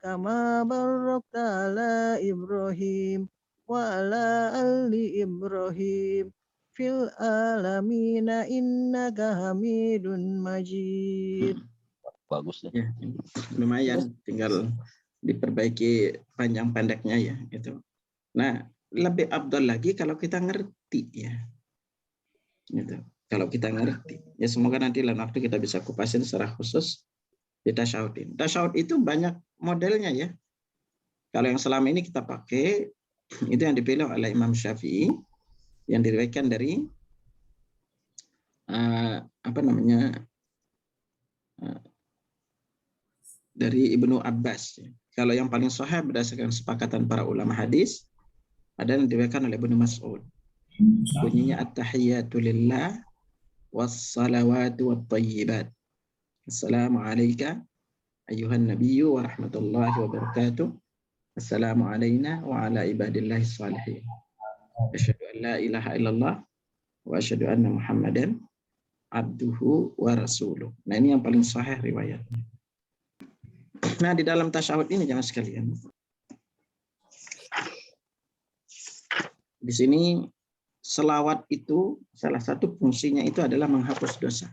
kama barakta ala Ibrahim wa ala ali Ibrahim fil alamina innaka Hamidun Majid. Bagus deh. Ya, lumayan, tinggal diperbaiki panjang pendeknya ya gitu. Nah, lebih afdal lagi kalau kita ngerti ya. Gitu. Kalau kita ngerti. Ya semoga nanti lain waktu kita bisa kupasin secara khusus di tasyahud. Tasyahud itu banyak modelnya ya. Kalau yang selama ini kita pakai itu yang dipilih oleh Imam Syafi'i yang diriwayatkan dari dari Ibnu Abbas. Kalau yang paling sahih berdasarkan sepakatan para ulama hadis ada yang diriwayatkan oleh Ibnu Mas'ud. Bunyinya at-tahiyyatu lillah was-salawatu wat-thayyibat. Assalamu alayka ayyuhan nabiyyu wa rahmatullahi wa barakatuh. Assalamu alayna wa ala ibadillahi shalihin. Asyhadu an la ilaha illallah wa asyhadu anna Muhammadan abduhu wa rasuluh. Nah, ini yang paling sahih riwayatnya. Nah, di dalam tasyahud ini jangan sekalian. Di sini selawat itu salah satu fungsinya itu adalah menghapus dosa.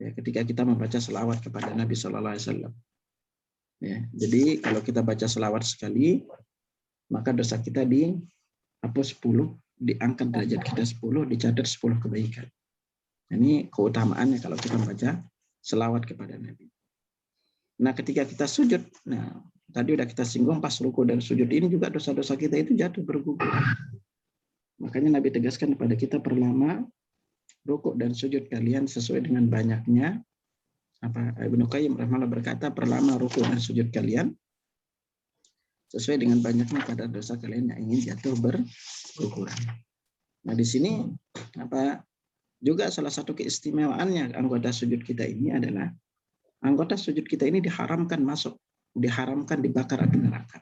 Ya, ketika kita membaca selawat kepada Nabi Shallallahu Alaihi Wasallam. Ya, jadi kalau kita baca selawat sekali, maka dosa kita dihapus 10, diangkat derajat kita 10, dicatat 10 kebaikan. Ini keutamaannya kalau kita membaca selawat kepada Nabi. Nah, ketika kita sujud, nah tadi udah kita singgung pas ruku dan sujud ini juga dosa-dosa kita itu jatuh berguguran. Makanya Nabi tegaskan kepada kita perlama ruku dan sujud kalian sesuai dengan banyaknya. Ibnu Qayyim rahimahullah berkata perlama ruku dan sujud kalian sesuai dengan banyaknya pada dosa kalian yang ingin jatuh berguguran. Nah, di sini juga salah satu keistimewaannya anggota sujud kita ini adalah anggota sujud kita ini diharamkan dibakar api neraka.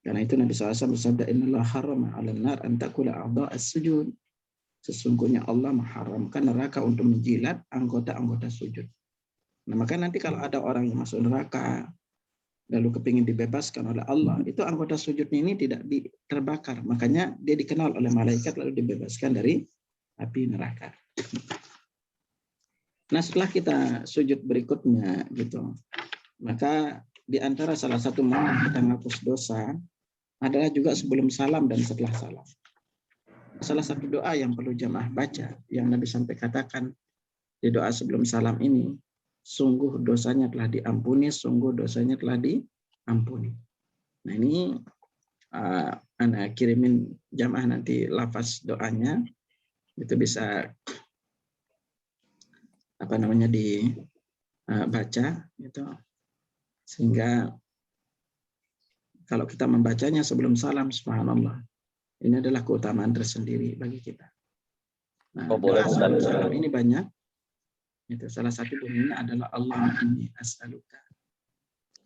Karena itu Nabi SAW bersabda, Innallaha harrama 'alan nar an ta'kula a'dha'as sujud. Sesungguhnya Allah mengharamkan neraka untuk menjilat anggota-anggota sujud. Nah, maka nanti kalau ada orang yang masuk neraka lalu kepingin dibebaskan oleh Allah, itu anggota sujudnya ini tidak terbakar. Makanya dia dikenal oleh malaikat lalu dibebaskan dari api neraka. Nah, setelah kita sujud berikutnya gitu, maka di antara salah satu momen kita menghapus dosa adalah juga sebelum salam dan setelah salam. Salah satu doa yang perlu jamaah baca yang Nabi sampai katakan di doa sebelum salam ini, sungguh dosanya telah diampuni, sungguh dosanya telah diampuni. Nah, ini anak kirimin jamaah nanti lafaz doanya, itu bisa dibaca gitu, sehingga kalau kita membacanya sebelum salam, subhanallah, ini adalah keutamaan tersendiri bagi kita. Nah, doa sebelum salam ini banyak. Itu salah satu bunyinya adalah Allahumma inni as'aluka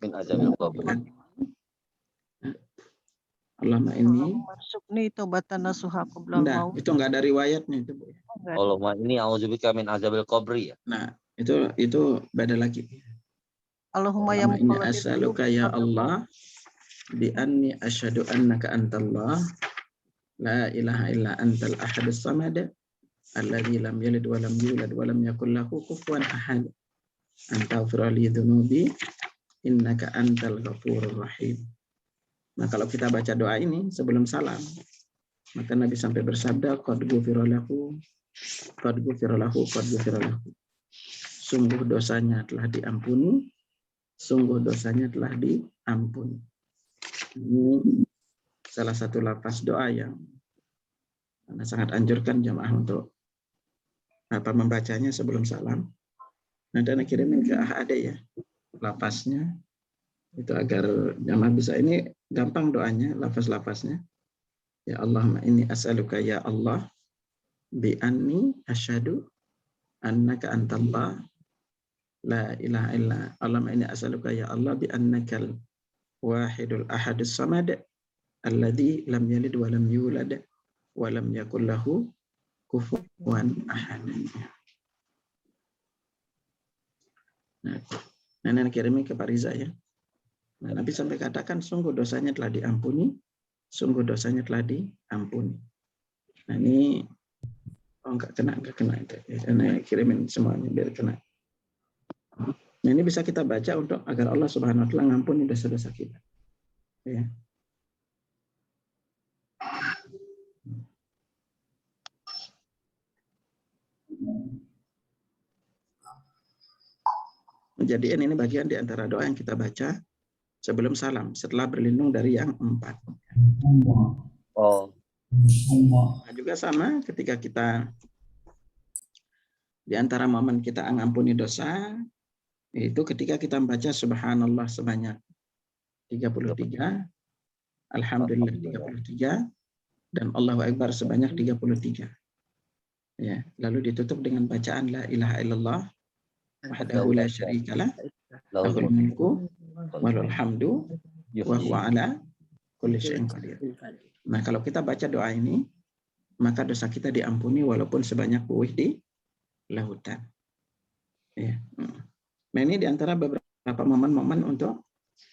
min azabil qabr. Allahumma inni Maksudnya tobatan nasuha qabla maut. Itu enggak ada riwayatnya itu, Bu. Allahumma inni a'udzubika min azabil qabri ya. Nah, itu beda lagi. Allahumma ya inni as'aluka ya Allah bi anni asyhadu annaka antallah la ilaha illa antal ahadus samad alladzi lam yalid wa lam yulad wa lam yakul lahu kufuwan ahad. Anta ghfir li dzunubi innaka antal ghafurur rahim. Nah, kalau kita baca doa ini sebelum salam, maka Nabi sampai bersabda qad ghufira lahu. Sungguh dosanya telah diampuni, sungguh dosanya telah diampuni. Ini salah satu lafaz doa yang Anda sangat anjurkan jamaah untuk membacanya sebelum salam. Nanti Anda kirimin ke ada ya lafaznya, itu agar jamaah bisa, ini gampang doanya, lafaz-lafaznya. Ya Allahumma inni as'aluka ya Allah bi anni asyhadu annaka antallah la ilaha illa Allahumma inni as'aluka ya Allah bi annakal wahidul ahadus samad alladzi lam yalid wa lam yulad wa lam yakul lahu kufuwan ahad. Nah, nenek kirimin ke Pak Riza ya. Nah, Nabi sampai katakan sungguh dosanya telah diampuni, sungguh dosanya telah diampuni. Nah ini enggak kena itu. Nenek kirimin semuanya biar kena. Nah ini bisa kita baca untuk agar Allah Subhanahu Wa Taala ngampuni dosa-dosa kita. Ya. Jadi ini bagian di antara doa yang kita baca sebelum salam, setelah berlindung dari yang 4. Oh. Nah, juga sama ketika kita di antara momen kita mengampuni dosa, itu ketika kita membaca subhanallah sebanyak 33, alhamdulillah 33, dan Allahu Akbar sebanyak 33. Ya, lalu ditutup dengan bacaan la ilaha illallah wahdahu la syarikalah lahul mulku walul hamdu wa huwa ala kulli syai'in qadir. Nah, kalau kita baca doa ini, maka dosa kita diampuni walaupun sebanyak buih di lautan. Ya. Nah, ini diantara beberapa momen-momen untuk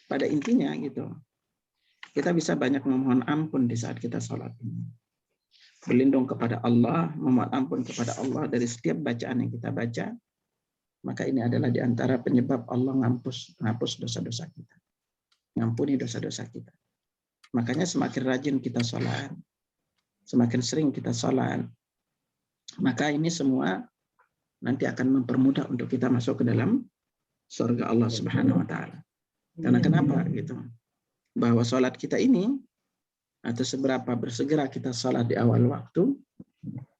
pada intinya gitu. Kita bisa banyak memohon ampun di saat kita sholat ini. Berlindung kepada Allah, memohon ampun kepada Allah dari setiap bacaan yang kita baca. Maka ini adalah di antara penyebab Allah menghapus dosa-dosa kita. Ngampuni dosa-dosa kita. Makanya semakin rajin kita sholat, semakin sering kita sholat, maka ini semua nanti akan mempermudah untuk kita masuk ke dalam surga Allah Subhanahu Wa Taala. Karena kenapa gitu? Bahwa sholat kita ini atau seberapa bersegera kita sholat di awal waktu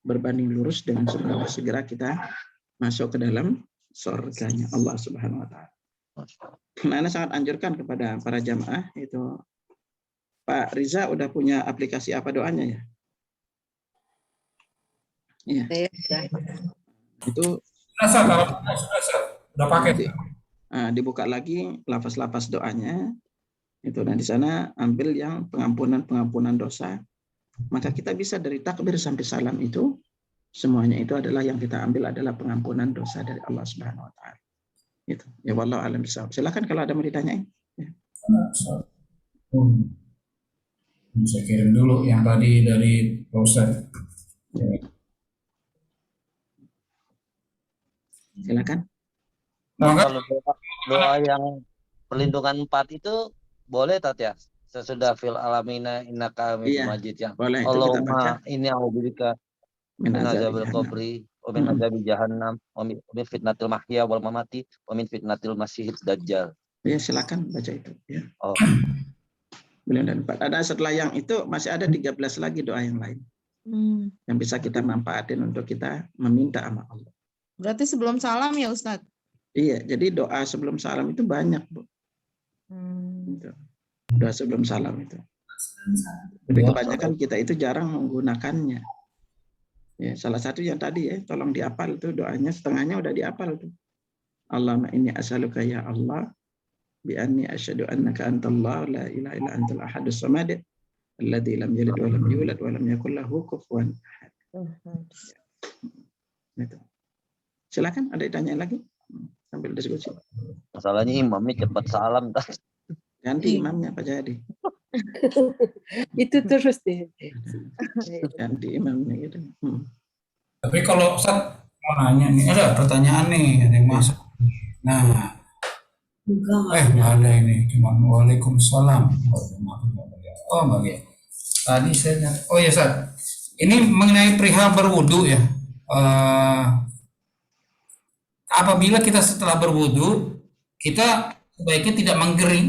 berbanding lurus dengan seberapa segera kita masuk ke dalam surganya Allah Subhanahu Wa Taala. Nah, Anda sangat anjurkan kepada para jamaah itu. Pak Riza udah punya aplikasi apa doanya ya? Iya. Itu udah pakai. Dibuka lagi lafaz-lafaz doanya. Itu, dan di sana ambil yang pengampunan dosa. Maka kita bisa dari takbir sampai salam itu semuanya itu adalah yang kita ambil adalah pengampunan dosa dari Allah Subhanahu Wa Taala. Itu. Ya wallahu a'lam bishawab. Silakan kalau ada mau ditanyain. Ya. Saya kirim dulu yang tadi dari Pak Ustadz. Silakan. Nah, kalau doa yang perlindungan 4 itu boleh tat ya? Sesudah fil alamina innaka hamidum majid yang boleh, Allahumma inni a'udzubika min azabil qabri wa min azabil jahannam wa min fitnatil mahya wal mamati wa min fitnatil masiihid dajjal. Ya, silakan baca itu ya. Oh. Dan 4. Ada setelah yang itu masih ada 13 lagi doa yang lain. Yang bisa kita manfaatin untuk kita meminta sama Allah. Berarti sebelum salam ya Ustadz? Iya, jadi doa sebelum salam itu banyak, Bu. Doa sebelum salam itu. Jadi kebanyakan kita itu jarang menggunakannya. Ya, salah satu yang tadi ya, tolong dihafal itu doanya, setengahnya udah dihafal tuh. Allahumma inni as'aluka ya Allah bi anni asyhadu annaka antallah la ilaha illa antal ahadus samad alladzi lam yalid wa lam yulad wa lam yakul lahu kufuwan ahad. Itu. Silakan, ada ditanya lagi sambil diskusi. Masalahnya imamnya cepat salam. Ganti imamnya Pak Jadi. Itu terus deh. Ganti imamnya gitu. Tapi kalau Ustaz mau nanya nih, ada pertanyaan nih yang masuk. Nah, nggak ada ini, cuma waalaikumsalam. Oh nggak ya. Tadi saya, oh ya Ustaz, ini mengenai perihal berwudu ya. Apabila kita setelah berwudu, kita sebaiknya tidak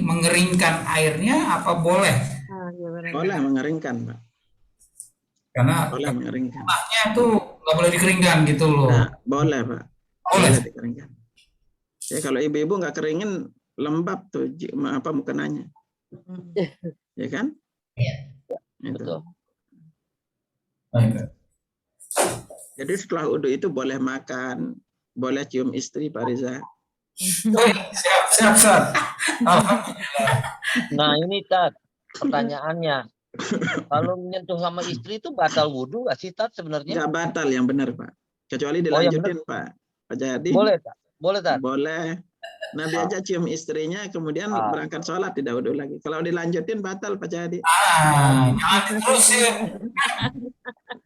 mengeringkan airnya, apa boleh? Boleh mengeringkan, Pak. Karena boleh mengeringkan. Lemaknya tuh nggak boleh dikeringkan gitu loh. Nah, boleh, Pak. Boleh dikeringkan. Ya, kalau ibu-ibu nggak keringin, lembab tuh apa mukenanya. Ya kan? Iya. Itu. Jadi setelah wudu itu boleh makan, boleh cium istri, Pak Riza. Siap. Alhamdulillah. Nah ini Tat, pertanyaannya. Kalau menyentuh sama istri itu batal wudhu nggak sih Tat sebenarnya? Nggak batal, yang benar Pak. Kecuali dilanjutin Pak. Pak Jadi. Boleh Tat? Boleh Tat? Boleh. Nabi aja cium istrinya, kemudian berangkat sholat tidak wudhu lagi. Kalau dilanjutin batal Pak Jadi. Jangan diterusin.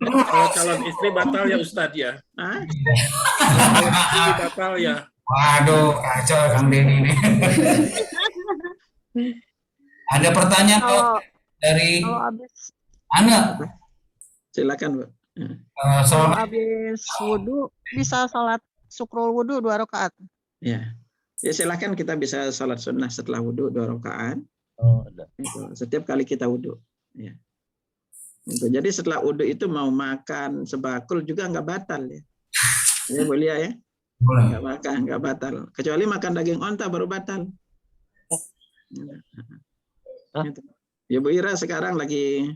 Kalau calon istri batal ya Ustadz ya. Hah? Calon istri batal ya. Waduh, kacau Kang Denny ini. Ada pertanyaan dari Ana? Silakan, Bu. Kalau habis wudhu bisa sholat syukrul wudhu 2 rakaat. Ya. Ya silakan, kita bisa sholat sunnah setelah wudhu 2 rakaat. Itu, setiap kali kita wudhu. Ya. Itu. Jadi setelah wudhu itu mau makan sebakul juga nggak batal ya. Ya Bu Lia ya. Boleh. Nggak makan, nggak batal. Kecuali makan daging onta baru batal. Gitu. Ya Bu Ira sekarang lagi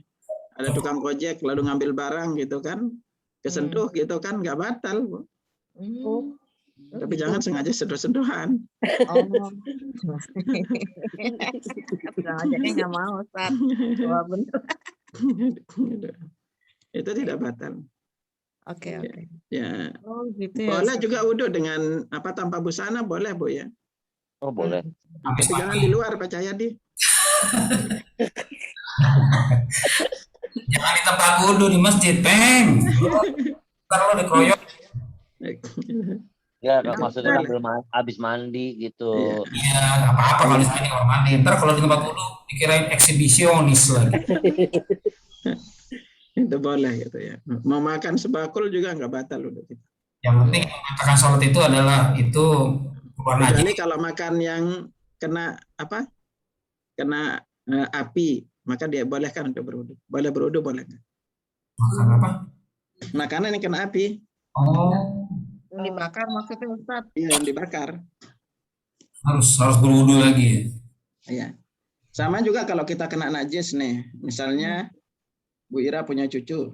ada tukang ojek lalu ngambil barang gitu kan, kesentuh gitu kan, nggak batal Bu. Tapi jangan sengaja sentuh-sentuhan. Ojaknya nggak mau, Ustaz. Wah, bener. Itu tidak batal. Oke. Ya. Oh, gitu ya. Boleh juga wudhu dengan apa tanpa busana boleh Bu ya. Oh boleh. Tapi jangan di luar Pak Cahyadi. Jangan di tempat wudhu di masjid, Peng. Ntar lo dikeroyok. Ya maksudnya habis mandi gitu. Iya, nggak apa-apa kalau di kamar mandi. Ntar kalau di tempat wudhu dikirain eksibisionis lagi. Itu boleh gitu ya. Mau makan sebakul juga nggak batal wudhu kita. Yang penting mengatakan sholat itu adalah itu warna. Kecuali kalau makan yang kena apa? Kena api, maka dia bolehkan untuk berwudhu. Boleh berwudhu, boleh nggak? Makan apa? Makanan yang kena api. Oh. Yang dibakar maksudnya Ustaz. Iya, yang dibakar. Harus berwudhu lagi ya. Iya. Sama juga kalau kita kena najis nih, misalnya Bu Ira punya cucu,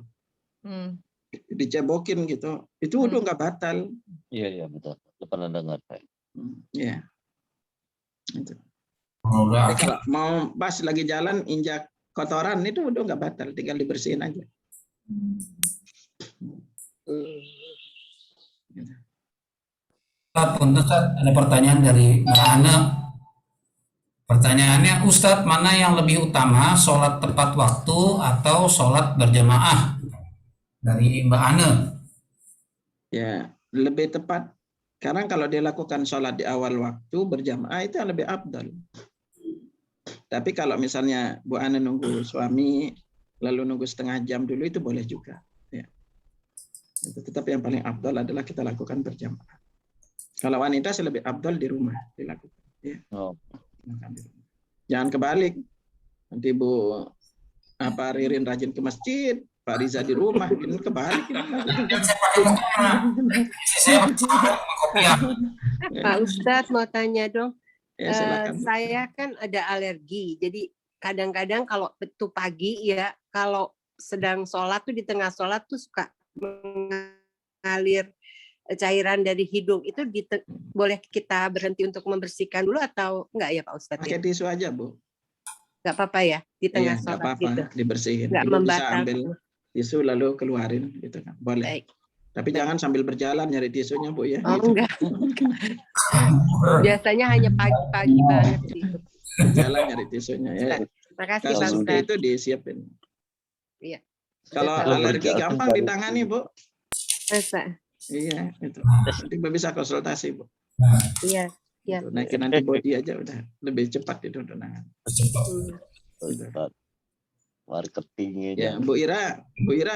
dicebokin gitu, itu wudhu nggak batal. Iya betul. Lu pernah dengar saya. Iya. Itu. Udah. Kalau mau pas lagi jalan injak kotoran itu wudhu nggak batal, tinggal dibersihin aja. Ustaz, ada pertanyaan dari Mbak Ana. Pertanyaannya, Ustadz, mana yang lebih utama, sholat tepat waktu atau sholat berjamaah? Dari Mbak Ana. Ya, lebih tepat. Karena kalau dia lakukan sholat di awal waktu berjamaah itu yang lebih afdal. Tapi kalau misalnya Bu Ana nunggu suami, lalu nunggu setengah jam dulu, itu boleh juga. Ya. Tetapi yang paling afdal adalah kita lakukan berjamaah. Kalau wanita sih lebih afdal di rumah dilakukan. Ya. Jangan kebalik. Nanti Bu Ririn rajin ke masjid, Pak Riza di rumah, ini kebalik. Pak Ustadz mau tanya dong. Ya, silakan. Saya kan ada alergi, jadi kadang-kadang kalau itu pagi ya, kalau sedang sholat tuh di tengah sholat tuh suka mengalir cairan dari hidung. Itu boleh kita berhenti untuk membersihkan dulu atau enggak ya Pak Ustadz? Pakai tisu aja Bu. Enggak apa-apa ya di tengah Iya, sholat apa-apa, gitu. dibersihin. Enggak Bisa membatalkan. ambil tisu lalu keluarin gitu kan. Boleh. Baik. Tapi jangan sambil berjalan nyari tisunya Bu ya. Oh, gitu. enggak. Biasanya hanya pagi-pagi banget sih. Jalan nyari tisunya ya. Terima kasih Kalau Pak sudah Ustadz. itu disiapin. Iya. Kalau alergi gampang ditangani Bu. Masa? Iya, itu. Nanti bisa konsultasi Bu. Iya. Iya. Naikin antibody aja udah lebih cepat itu tenangan. Marketingnya. Ya, Bu Ira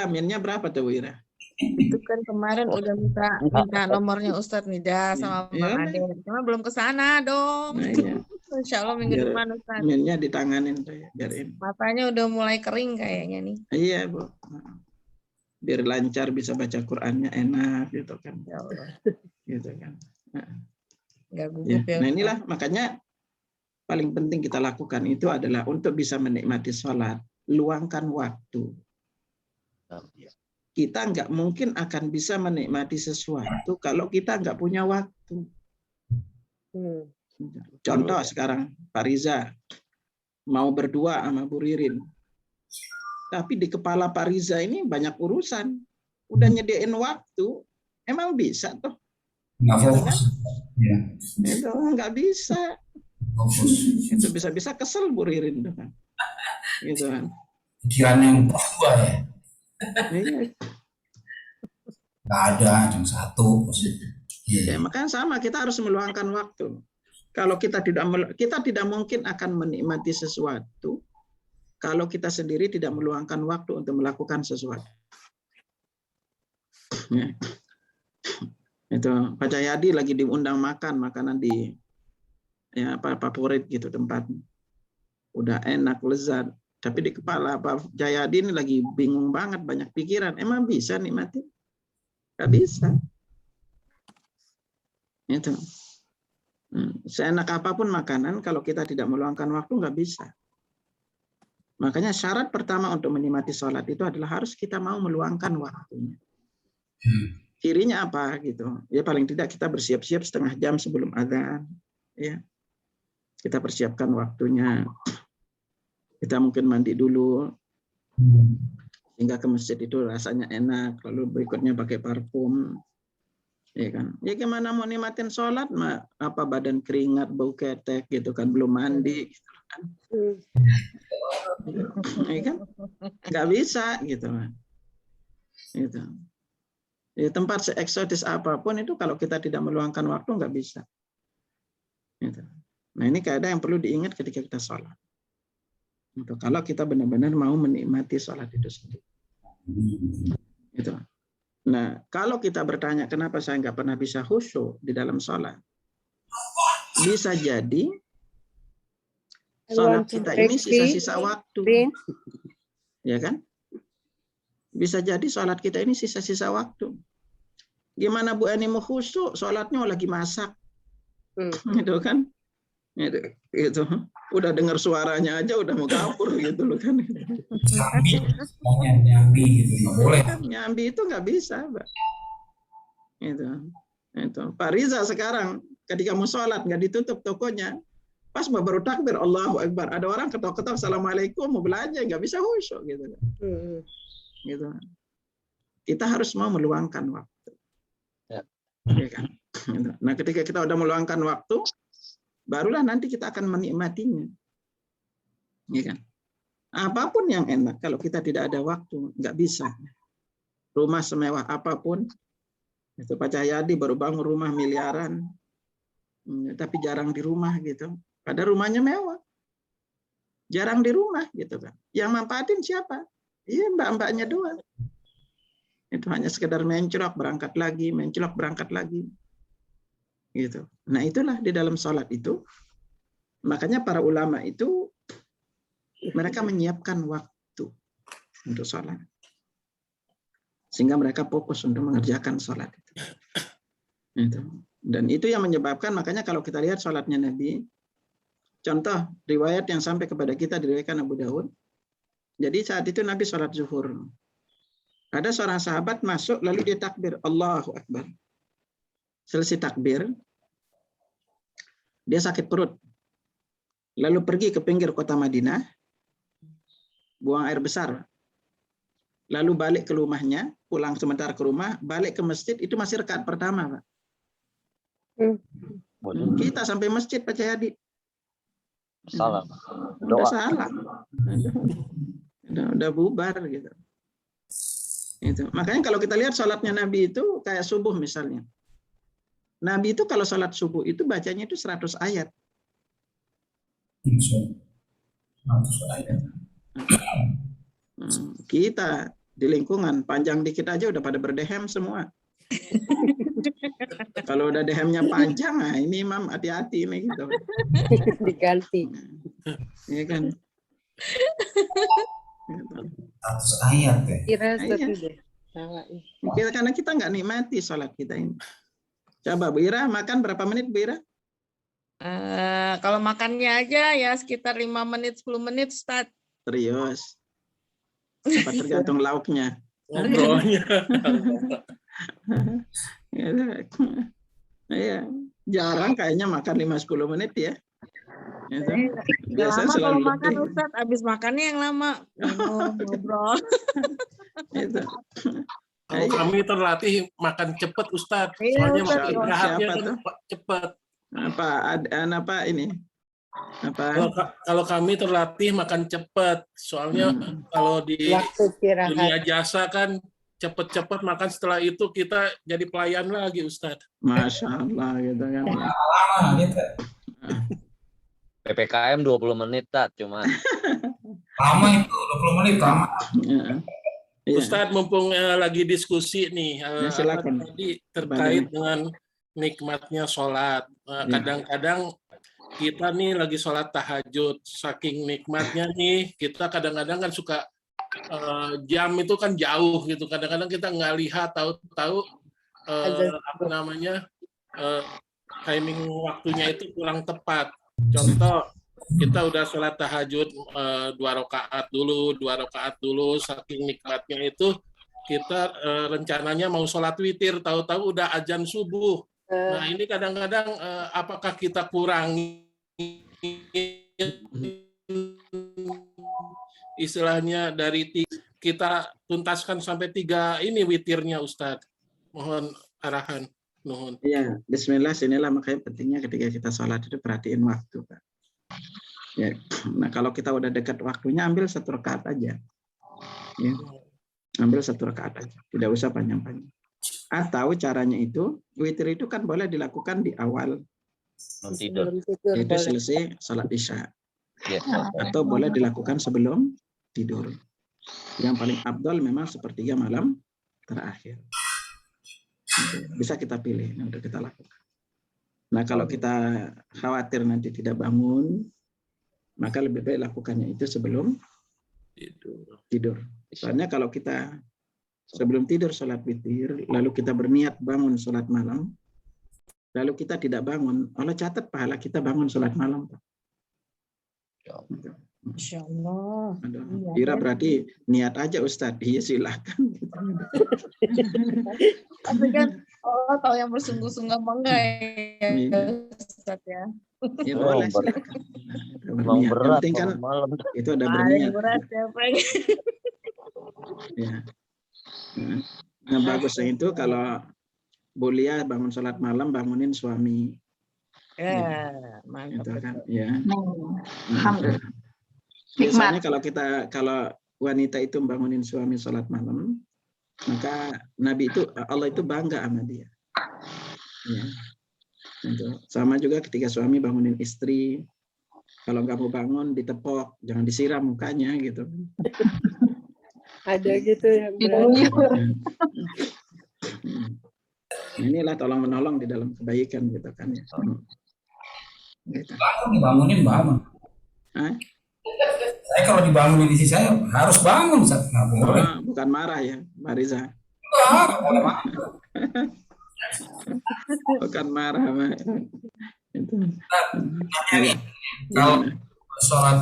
aminnya berapa tuh Bu Ira? Itu kan kemarin udah minta nomornya Ustadz Nida sama Bang Ade. Cuma belum ke sana dong. Nah, iya. Insya Allah minggu depan Ustadz. Aminnya ditanganin tuh ya, biarin. Matanya udah mulai kering kayaknya nih. Iya Bu. Biar lancar bisa baca Qur'annya enak gitu kan. Ya Allah. Gitu kan. Nggak Ya. gugup ya. Nah inilah makanya paling penting kita lakukan itu adalah untuk bisa menikmati sholat, luangkan waktu. Kita nggak mungkin akan bisa menikmati sesuatu kalau kita nggak punya waktu. Contoh sekarang Pak Riza mau berdua sama Bu Ririn. Tapi di kepala Pak Riza ini banyak urusan. Udah nyediain waktu, emang bisa tuh. Nggak fokus. Ya. Itu nggak bisa. Itu bisa-bisa kesel Bu Ririn itu kan. Gitu kan. Pikiran yang berubah ya. Iya. Nggak ada, cuma satu. Ya, makanya sama, kita harus meluangkan waktu. Kalau kita tidak mungkin akan menikmati sesuatu kalau kita sendiri tidak meluangkan waktu untuk melakukan sesuatu. Ya. Itu Pak Jayadi lagi diundang makan makanan di ya apa favorit gitu tempatnya. Udah enak, lezat. Tapi di kepala Pak Jayadi ini lagi bingung banget, banyak pikiran. Emang bisa nikmati? Nggak bisa. Itu. Seenak apapun makanan, kalau kita tidak meluangkan waktu nggak bisa. Makanya syarat pertama untuk menikmati sholat itu adalah harus kita mau meluangkan waktunya. Cirinya apa gitu? Ya paling tidak kita bersiap-siap setengah jam sebelum adzan. Ya, kita persiapkan waktunya. Kita mungkin mandi dulu, hingga ke masjid itu rasanya enak. Lalu berikutnya pakai parfum. Ya kan, ya gimana mau nikmatin sholat, apa badan keringat, bau ketek gitu kan, belum mandi, gitu kan, ya kan, nggak bisa gitu kan, gitu. Di tempat seeksotis apapun itu kalau kita tidak meluangkan waktu nggak bisa. Gitu. Nah ini keadaan yang perlu diingat ketika kita sholat. Gitu. Kalau kita benar-benar mau menikmati sholat itu sendiri. Gitu. Nah, kalau kita bertanya kenapa saya nggak pernah bisa khusyuk di dalam sholat, bisa jadi sholat kita ini sisa-sisa waktu, ya kan? Bisa jadi sholat kita ini sisa-sisa waktu. Gimana Bu Eni mau khusyuk, sholatnya lagi masak, gitu kan? Itu udah dengar suaranya aja udah mau kapur gitu loh kan. Nyambi gitu, nggak boleh. Nyambi itu nggak bisa, Mbak. Itu Pak Riza sekarang ketika mau sholat nggak ditutup tokonya, pas baru takbir Allahu Akbar, ada orang ketok-ketok Assalamualaikum mau belanja, nggak bisa khusyuk gitu kan. Gitu. Kita harus mau meluangkan waktu. Ya kan? Nah ketika kita udah meluangkan waktu, barulah nanti kita akan menikmatinya. Ya kan? Apapun yang enak, kalau kita tidak ada waktu, nggak bisa. Rumah semewah apapun, itu Pak Cahyadi baru bangun rumah miliaran, tapi jarang di rumah gitu. Padahal rumahnya mewah, jarang di rumah gitu kan. Yang manfaatin siapa? Iya mbak-mbaknya doang. Itu hanya sekedar menclok berangkat lagi, menclok berangkat lagi. Gitu. Nah itulah di dalam sholat itu, makanya para ulama itu mereka menyiapkan waktu untuk sholat, sehingga mereka fokus untuk mengerjakan sholat itu. Dan itu yang menyebabkan, makanya kalau kita lihat sholatnya Nabi, contoh riwayat yang sampai kepada kita diriwayatkan Abu Daud. Jadi saat itu Nabi sholat zuhur, ada seorang sahabat masuk lalu dia takbir Allahu Akbar. Selesai takbir, dia sakit perut. Lalu pergi ke pinggir kota Madinah, buang air besar. Lalu balik ke rumahnya, pulang sebentar ke rumah, balik ke masjid, itu masih rakaat pertama, Pak. Kita sampai masjid, Pak Cahyadi. Salah. Udah salah. Udah bubar gitu. Itu. Makanya kalau kita lihat sholatnya Nabi itu kayak subuh misalnya. Nabi itu kalau sholat subuh itu bacanya itu 100 ayat. 100 ayat. Kita di lingkungan panjang dikit aja udah pada berdehem semua. Kalau udah dehemnya panjang, nah ini Imam hati-hati ini gitu. Diganti. Iya kan? 100 ayat ya. Iya. Karena kita nggak nikmati sholat kita ini. Coba Bu Ira, makan berapa menit Bu Ira? Kalau makannya aja ya sekitar 5 menit, 10 menit, Ustaz. Serius? Apa tergantung lauknya? Ngobrolnya. Iya, jarang kayaknya makan 5-10 menit ya. Biasanya selalu makan Ustaz, habis makannya yang lama. Ngobrol. Kalau kami terlatih makan cepat Ustadz, Iya, soalnya Ustadz. istirahatnya Siapa tuh? cepat. Apa ini? Apa? Kalau kami terlatih makan cepat, soalnya kalau di Waktu istirahat. dunia jasa kan cepat-cepat makan, setelah itu kita jadi pelayan lagi Ustadz. Masya Allah gitu kan. Lama gitu. PPKM 20 menit, Tat, cuman. Lama itu 20 menit lama. Iya. Ustadz, mumpung lagi diskusi nih, Ya, silakan. tadi terkait dengan nikmatnya sholat. Kadang-kadang kita nih lagi sholat tahajud, saking nikmatnya nih, kita kadang-kadang kan suka jam itu kan jauh gitu. Kadang-kadang kita nggak lihat, tahu-tahu timing waktunya itu kurang tepat. Contoh, kita udah sholat tahajud 2 rakaat dulu, saking nikmatnya itu kita rencananya mau sholat witir, tahu-tahu udah azan subuh. Nah ini kadang-kadang apakah kita kurangi istilahnya dari kita tuntaskan sampai 3 ini witirnya Ustadz? Mohon arahan. Nuhun. Iya, Bismillah, sinilah makanya pentingnya ketika kita sholat itu perhatiin waktu, Pak. Ya. Nah, kalau kita udah dekat waktunya, ambil 1 rakaat aja. Ya. Ambil 1 rakaat aja, tidak usah panjang-panjang. Atau caranya itu, witir itu kan boleh dilakukan di awal. Tidur. Itu selesai sholat isya. Yes. Atau boleh dilakukan sebelum tidur. Yang paling afdal memang sepertiga malam terakhir. Bisa kita pilih untuk kita lakukan. Nah, kalau kita khawatir nanti tidak bangun, maka lebih baik lakukannya itu sebelum tidur. Soalnya kalau kita sebelum tidur sholat witir, lalu kita berniat bangun sholat malam, lalu kita tidak bangun, Allah catat pahala kita bangun sholat malam. Insya Allah. Kira berarti niat aja Ustadz. Iya silakan. Tapi kan Allah tahu yang bersungguh-sungguh apa enggak ya Ustaz ya. Ya boleh silakan. Memang Yang berat penting kan malam. itu ada Ada berniat. yang berat ya, Frank. Ya. Nah, bagusnya itu kalau Bulia bangun sholat malam, bangunin suami. Ya, mantap. Itu kan, ya. Alhamdulillah. Biasanya kalau wanita itu bangunin suami sholat malam, maka Nabi itu Allah itu bangga sama dia. Ya. Itu. Sama juga ketika suami bangunin istri, kalau nggak mau bangun ditepok, jangan disiram mukanya gitu. Ada gitu yang berani. Inilah tolong menolong di dalam kebaikan gitu kan ya. Gitu. Bangunin bangun. Saya kalau dibangunin istri saya harus bangun, nggak boleh. Bukan marah ya, Mbak Riza. Bukan marah, Mbak. Itu. Kalau sholat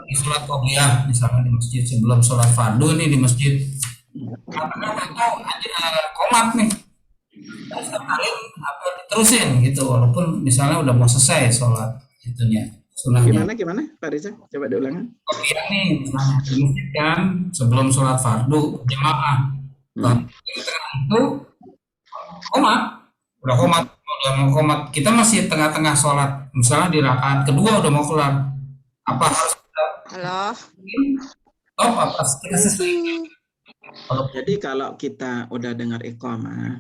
di sholat qobliyah misalnya di masjid sebelum sholat fardu nih di masjid, komat nih, apa diterusin gitu walaupun misalnya udah mau selesai sholat itunya. Sunahnya. Gimana Pak Riza? Coba diulangi. Qobliyah nih di masjid kan sebelum sholat fardu jemaah. Itu komat, udah mau komat. Kita masih tengah-tengah sholat, misalnya di rakaat kedua udah mau kelar. Apa harus Halo. stop apa kita selesai? Jadi kalau kita udah dengar iqamah,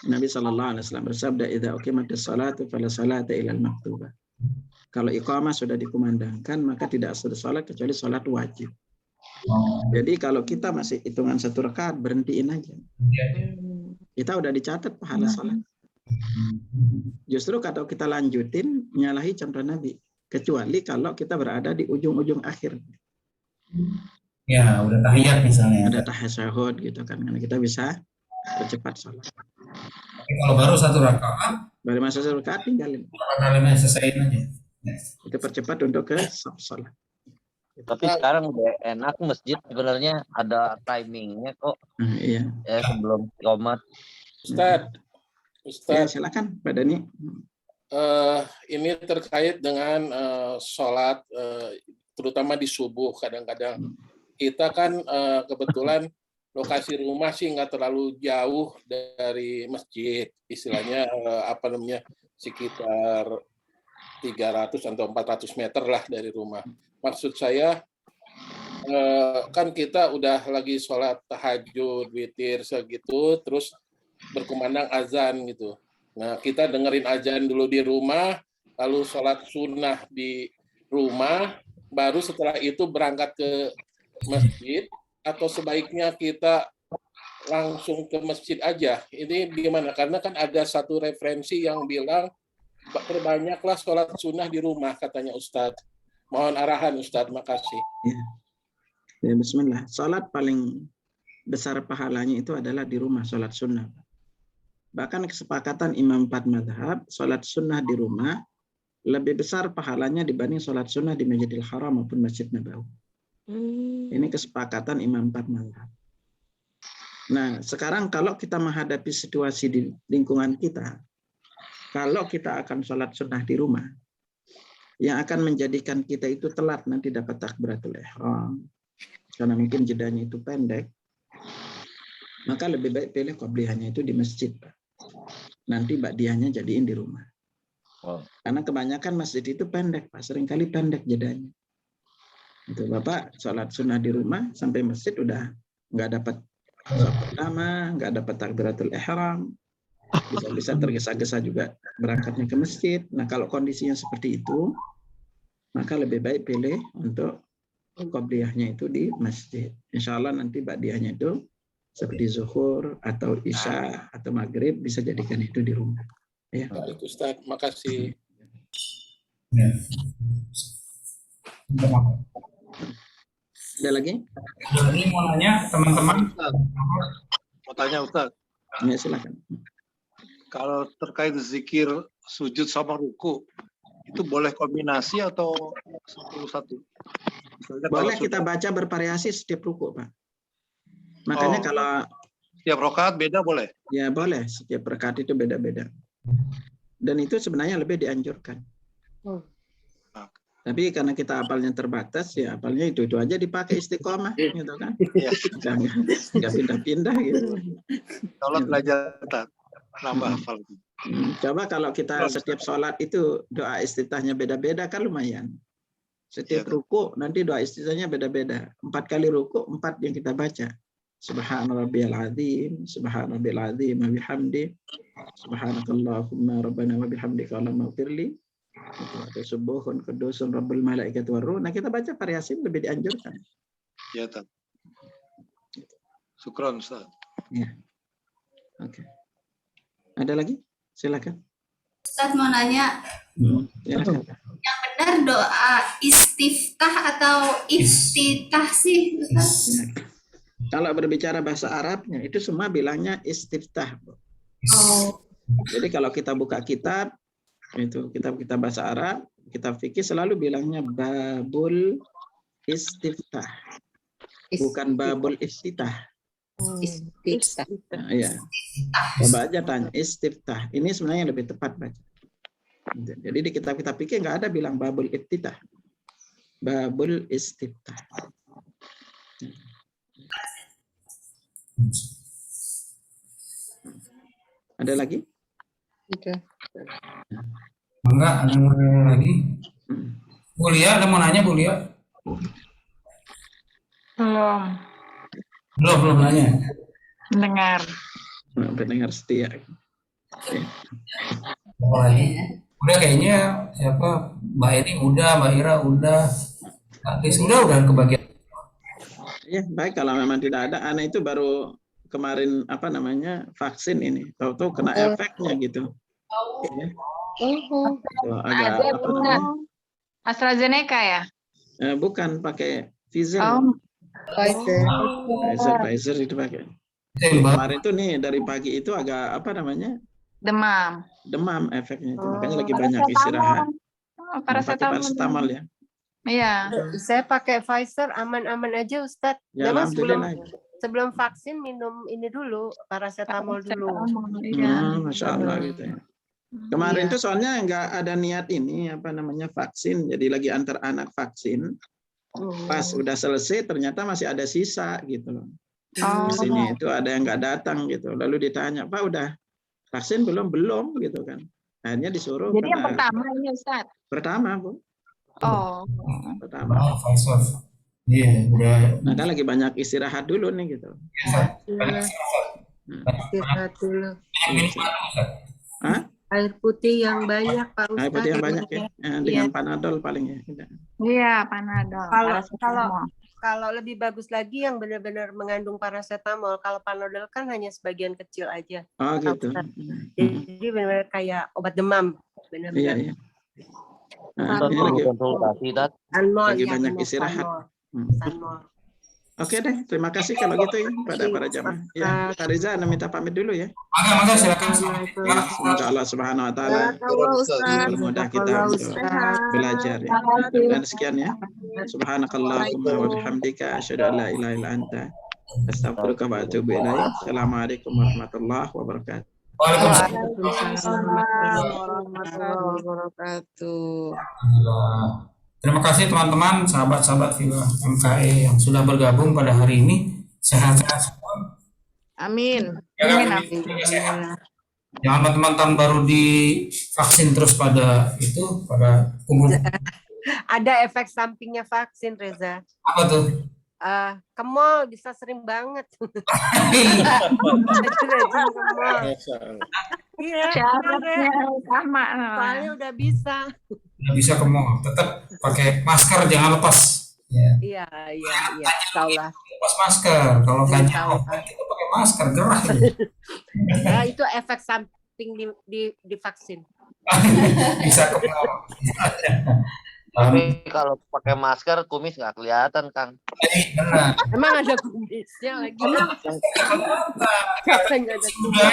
Nabi SAW bersabda, "Idza uqimatis shalatu fala salata ilal maktubah." Kalau iqamah sudah dikumandangkan, maka tidak ada sholat kecuali sholat wajib. Jadi kalau kita masih hitungan 1 rakaat, berhentiin aja. Kita udah dicatat pahala sholat. Justru kalau kita lanjutin, nyalahi contoh Nabi. Kecuali kalau kita berada di ujung-ujung akhir. Ya, udah tahiyat misalnya. Ada tasyahud gitu kan. Karena kita bisa percepat sholat. Tapi kalau baru 1 rakaat, baru masuk 1 rakaat tinggalin. Kalian selesaiin aja. Itu percepat untuk ke sholat. Tapi sekarang udah enak masjid sebenarnya ada timingnya kok. Iya. Ya, sebelum qomat. Ustadz. Ya, silakan Pak Dani. Ini terkait dengan sholat, terutama di subuh. Kadang-kadang kita kan kebetulan lokasi rumah sih nggak terlalu jauh dari masjid, istilahnya sekitar 300 atau 400 meter lah dari rumah. Maksud saya kan kita udah lagi sholat tahajud, witir segitu, terus berkumandang azan gitu. Nah, kita dengerin azan dulu di rumah, lalu sholat sunnah di rumah, baru setelah itu berangkat ke masjid, atau sebaiknya kita langsung ke masjid aja. Ini gimana? Karena kan ada satu referensi yang bilang perbanyaklah sholat sunnah di rumah, katanya Ustadz. Mohon arahan Ustadz, makasih. Ya, bismillah. Sholat paling besar pahalanya itu adalah di rumah, sholat sunnah. Bahkan kesepakatan imam 4 mazhab, sholat sunnah di rumah lebih besar pahalanya dibanding sholat sunnah di Masjidil Haram maupun Masjid Nabawi. Ini kesepakatan imam 4 mazhab. Nah, sekarang kalau kita menghadapi situasi di lingkungan kita, kalau kita akan sholat sunnah di rumah, yang akan menjadikan kita itu telat nanti dapat takbiratul ihram, karena mungkin jedanya itu pendek, maka lebih baik pilih qobliyahnya itu di masjid, Pak. Nanti ba'diyahnya jadiin di rumah. Karena kebanyakan masjid itu pendek, Pak. Seringkali pendek jedanya. Itu Bapak sholat sunnah di rumah sampai masjid udah nggak dapat sholat pertama, nggak dapat takbiratul ihram, bisa-bisa tergesa-gesa juga berangkatnya ke masjid. Nah, kalau kondisinya seperti itu, maka lebih baik pilih untuk qobliyahnya itu di masjid. Insya Allah nanti ba'diyahnya itu seperti zuhur atau isya atau maghrib bisa jadikan itu di rumah. Ya. Baik Ustaz, makasih. Ya. Ada lagi? Ini mau nanya teman-teman. Mau tanya Ustaz. Ya, silakan. Kalau terkait zikir sujud sama ruku, itu boleh kombinasi atau satu-satu? Boleh kita baca bervariasi setiap ruku, Pak. Makanya kalau setiap rakaat beda boleh? Ya boleh, setiap rakaat itu beda-beda. Dan itu sebenarnya lebih dianjurkan. Tapi karena kita apalnya terbatas, ya apalnya itu aja dipakai istiqomah, gitu kan? Nggak pindah-pindah gitu. Kalau belajar nambah hafal. Coba kalau kita setiap sholat itu doa iftitahnya beda-beda kan lumayan. Setiap ruku nanti doa iftitahnya beda-beda. 4 kali ruku 4 yang kita baca. Subhanarabbiyal azim, subhanarabbiyal azim wa bihamdi, subhanakallahumma rabbana wa bihamdika allahumma ighfirli. Atau subuhun qudusun rabbul malaikati war ruh. Nah, kita baca variasi lebih dianjurkan. Ya, Tad. Syukron, Ustaz. Ya. Oke. Ada lagi? Silakan. Ustaz mau nanya, Ya, yang benar doa istiftah atau iftitah sih, Ustaz? ya. Kalau berbicara bahasa Arabnya itu semua bilangnya istiftah. Oh. Jadi kalau kita buka kitab itu kitab bahasa Arab, kitab fikih selalu bilangnya babul istiftah, bukan babul iftitah. Istiftah. Nah, ya. Coba aja tanya istiftah. Ini sebenarnya lebih tepat baca. Jadi di kitab-kitab fikih nggak ada bilang babul iftitah, babul istiftah. Ada lagi? Enggak, ada yang mau nanya lagi? Bu Lia, ada mau nanya Bu Lia? Belum nanya. Mendengar. Pendengar setia. Apa lagi? Udah kayaknya siapa? Mbak Eni udah, Mbak Ira udah, Atis udah kebagian. Ya, baik kalau memang tidak ada. Anak itu baru kemarin vaksin ini. Tahu-tahu kena efeknya gitu. Ya. Ada AstraZeneca ya? Bukan, pakai Pfizer. Pfizer itu pakai. Kemarin itu nih dari pagi itu agak demam efeknya itu. Makanya lagi banyak istirahat. Paracetamol ya. Iya. Saya pakai Pfizer aman-aman aja Ustadz. Ya, Memang sebelum vaksin minum ini dulu, paracetamol dulu. Masya Allah gitu ya. Kemarin tuh soalnya nggak ada niat ini vaksin, jadi lagi antar anak vaksin. Pas udah selesai ternyata masih ada sisa gitu loh. Di sini itu ada yang nggak datang gitu. Lalu ditanya, Pak udah vaksin belum? Belum gitu kan. Akhirnya disuruh. Jadi yang pertama ini Ustaz. Pertama Bu. Oh. Pertama. Iya, udah. Nah, kan lagi banyak istirahat dulu nih gitu. Istirahat dulu. Hah? Air putih yang banyak Pak Ustadz. Air putih yang banyak ya. Dengan Panadol paling ya. Iya, Panadol. Kalau lebih bagus lagi yang benar-benar mengandung paracetamol. Kalau Panadol kan hanya sebagian kecil aja. Oh gitu. Jadi benar-benar kayak obat demam. Benar-benar. Iya. Nah, ini lagi konsultasi lagi banyak istirahat. Oke deh, terima kasih kalau gitu ya pada para jamaah. Ya, Kak Riza, Anda minta pamit dulu ya. Maka silakan. Semoga Allah Subhanahu Wa Taala mempermudah kita untuk belajar ya. Dan sekian ya. Subhanakallahumma wa bihamdika asyhadu an la ilaha illa anta astaghfiruka wa atubu ilaik. Assalamualaikum warahmatullahi wabarakatuh. Waalaikumsalam warahmatullahi wabarakatuh. Terima kasih teman-teman, sahabat-sahabat Villa MKE yang sudah bergabung pada hari ini. Sehat-sehat semua. Amin. Amin. Jangan teman-teman tahun baru divaksin terus pada pada umur. Ada efek sampingnya vaksin, Reza. Apa tuh? Ke mall bisa sering banget. Iya, syaratnya sama. Soalnya udah bisa. Nggak bisa ke mall, tetap pakai masker, jangan lepas. Iya. Insyaallah. Lepas masker, kalau kanyang kita pakai masker, gerah. Nah, itu efek samping di vaksin. Bisa ke mall. Tapi kalau pakai masker kumis nggak kelihatan, Kang. Emang ada kumisnya lagi? Siapa yang nggak ada kumis?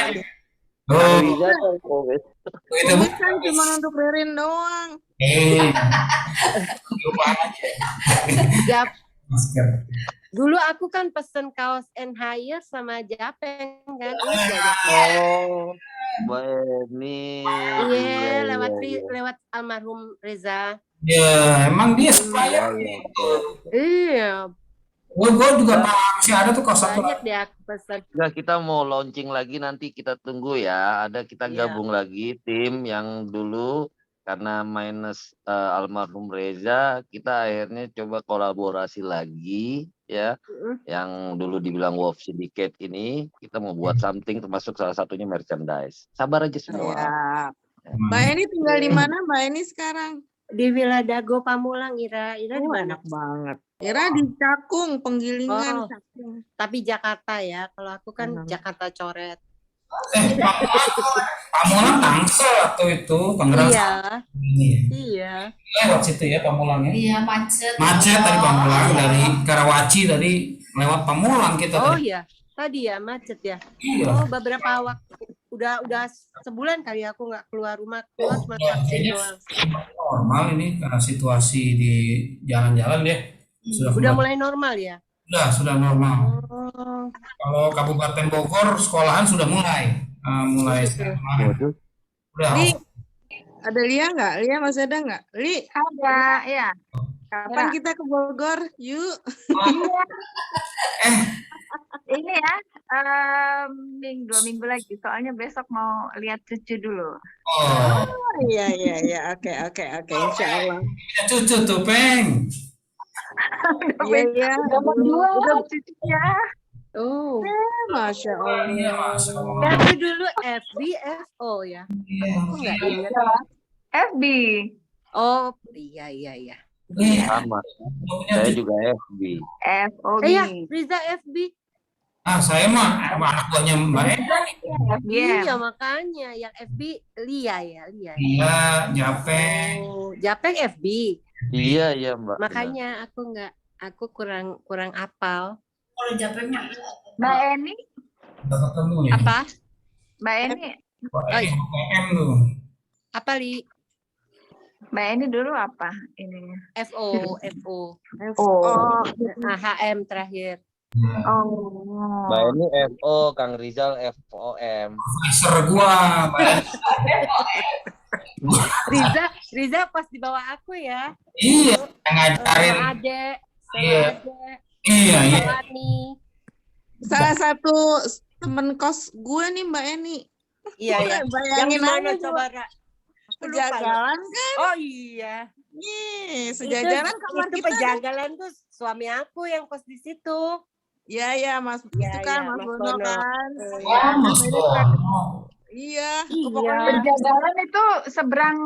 Kumis kan cuma untuk Ririn doang. Dulu aku kan pesen kaos Higher sama Japeng kan. Ini. Iya, lewat almarhum Reza. Ya, emang dia supaya. Iya. Gue juga masih ada tuh kaos satu. Banyak deh aku pesan. Nah, kita mau launching lagi, nanti kita tunggu ya. Kita gabung lagi tim yang dulu karena minus almarhum Reza, kita akhirnya coba kolaborasi lagi ya. Yang dulu dibilang Wolf Syndicate ini, kita mau buat something, termasuk salah satunya merchandise. Sabar aja semua. Mbak Eni tinggal di mana Mbak Eni sekarang? Di Villa Dago Pamulang, Ira di mana? Enak banget. Ira di Cakung, Penggilingan. Cakung. Tapi Jakarta ya. Kalau aku kan Jakarta Coret. Pamulang Tangsel atau itu Tangerang. Iya. Lewat situ ya Pamulang ya. Iya, macet. Macet dari Pamulang, dari Karawaci tadi lewat Pamulang kita. Oh iya, tadi ya macet ya. Iya. Oh, beberapa waktu udah sebulan kali aku nggak keluar rumah, keluar cuma vaksin doang. Normal ini karena situasi di jalan-jalan ya. Udah mulai normal ya? Sudah normal. Kalau Kabupaten Bogor sekolahan sudah mulai kemarin. Udah. Li, ada Lia nggak? Lia masih ada nggak? Li? Ada, ya. Kapan kita ke Bogor? Yuk. Ini ya, 2 minggu lagi. Soalnya besok mau lihat cucu dulu. Oh iya. Oke. Insya Allah. Cucu tuh, Peng. Iya. Udah cucunya. Oh, Masya Allah. Tapi dulu FB, FO ya. Aku nggak ingat. FB. Oh, iya. Sama. Saya juga FB. FOB. Iya, Riza FB. Saya mah anak buahnya Mbak Eni. Iya, makanya yang FB Lia ya. Iya, Japeng. Oh, Japeng FB. Iya, Mbak. Makanya aku kurang apal. Kalau Japeng Mbak Eni. Udah ketemu ya. Apa? Mbak Eni. PM tuh. Apa Li? Mbak Eni dulu apa ininya? FO. HM terakhir. Oh. Mbak Eni FO, Kang Rizal FOM. Profesor gua, Riza pas di bawah aku ya. Iya, ngajarin. Sama Ade. Iya. Lani. Salah satu temen kos gue nih Mbak Eni. Iya ya. Yang Bayangin mana aja coba, Ra? Aku lupa loh. Pejagalan kan? Oh iya. Nih, sejajaran kamar itu kita. pejagalan tuh suami aku yang kos di situ. Iya ya Mas, Iya, itu kan iya, Mas Mas Bono Bono. kan. Oh, Mas Bono. Iya, Iya. pokoknya Pejagalan itu seberang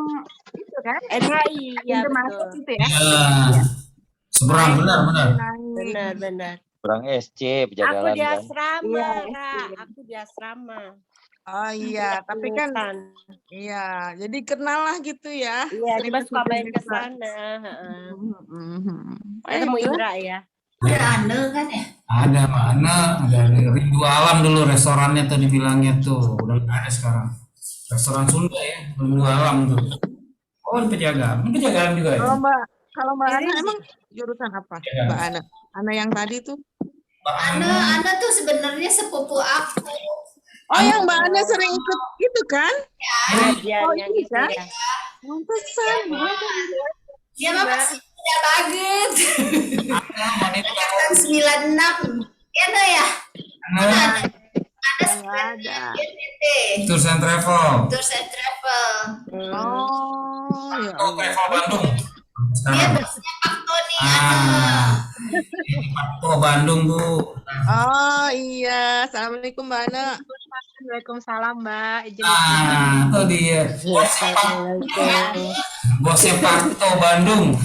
itu kan? NHI, ya Pintu masuk betul. itu ya. Iya. Seberang, benar. Benar. Kurang SC Aku pejagalan di kan. asrama, Iya, Ra. Aku di asrama. Oh iya, tapi kan iya, jadi kenal lah gitu ya. Iya, kita suka main ke cerita. sana. Mhm. Ketemu Indra ya. Ada Ane kan ya? Ada mana? Ada Rindu Alam dulu restorannya tuh dibilangnya tuh. Udah nggak ada sekarang. Restoran Sunda ya, Rindu Alam tuh. Oh, penjagaan. Ini penjagaan juga ya? Kalau Mbak Ana emang jurusan apa? Iya. Mbak Ana. Ana yang tadi tuh. Ana tuh sebenarnya sepupu aku. Oh, yang Mbak Ana sering ikut itu kan? Iya, Oh, yang ini itu kan? ya. Pantesan. Dia mah masih muda banget. Angkatan 96. Ya no ya? Ada ada. Tours and Travel. Tours and Travel. Oh, ya Oh, Travel Bandung. Dia Sekarang. bosnya Pak Tony. Oh, Bandung, Bu. Oh iya, assalamualaikum Mbak Ana. Waalaikumsalam Mbak. Itu dia. Bosnya Pakto Bandung.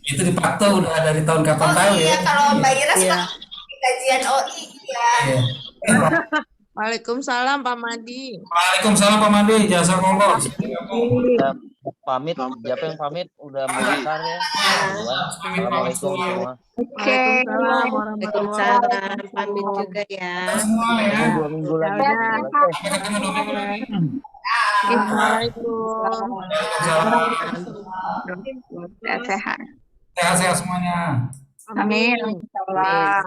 Itu di Pakto udah dari tahun kapan tahu ya? Iya, kalau Mbak Ira suka kajian OI ya. Waalaikumsalam Pak Madi. Waalaikumsalam Pak Madi, jasa kongko. Udah pamit, siapa yang pamit? Udah besar ya. Assalamualaikum semua. Waalaikumsalam warahmatullahi Waalaikumsalam. Pamit juga ya. Semua ya. 2 minggu lagi. Assalamualaikum. Sehat-sehat. Sehat-sehat semuanya. Amin. Insyaallah.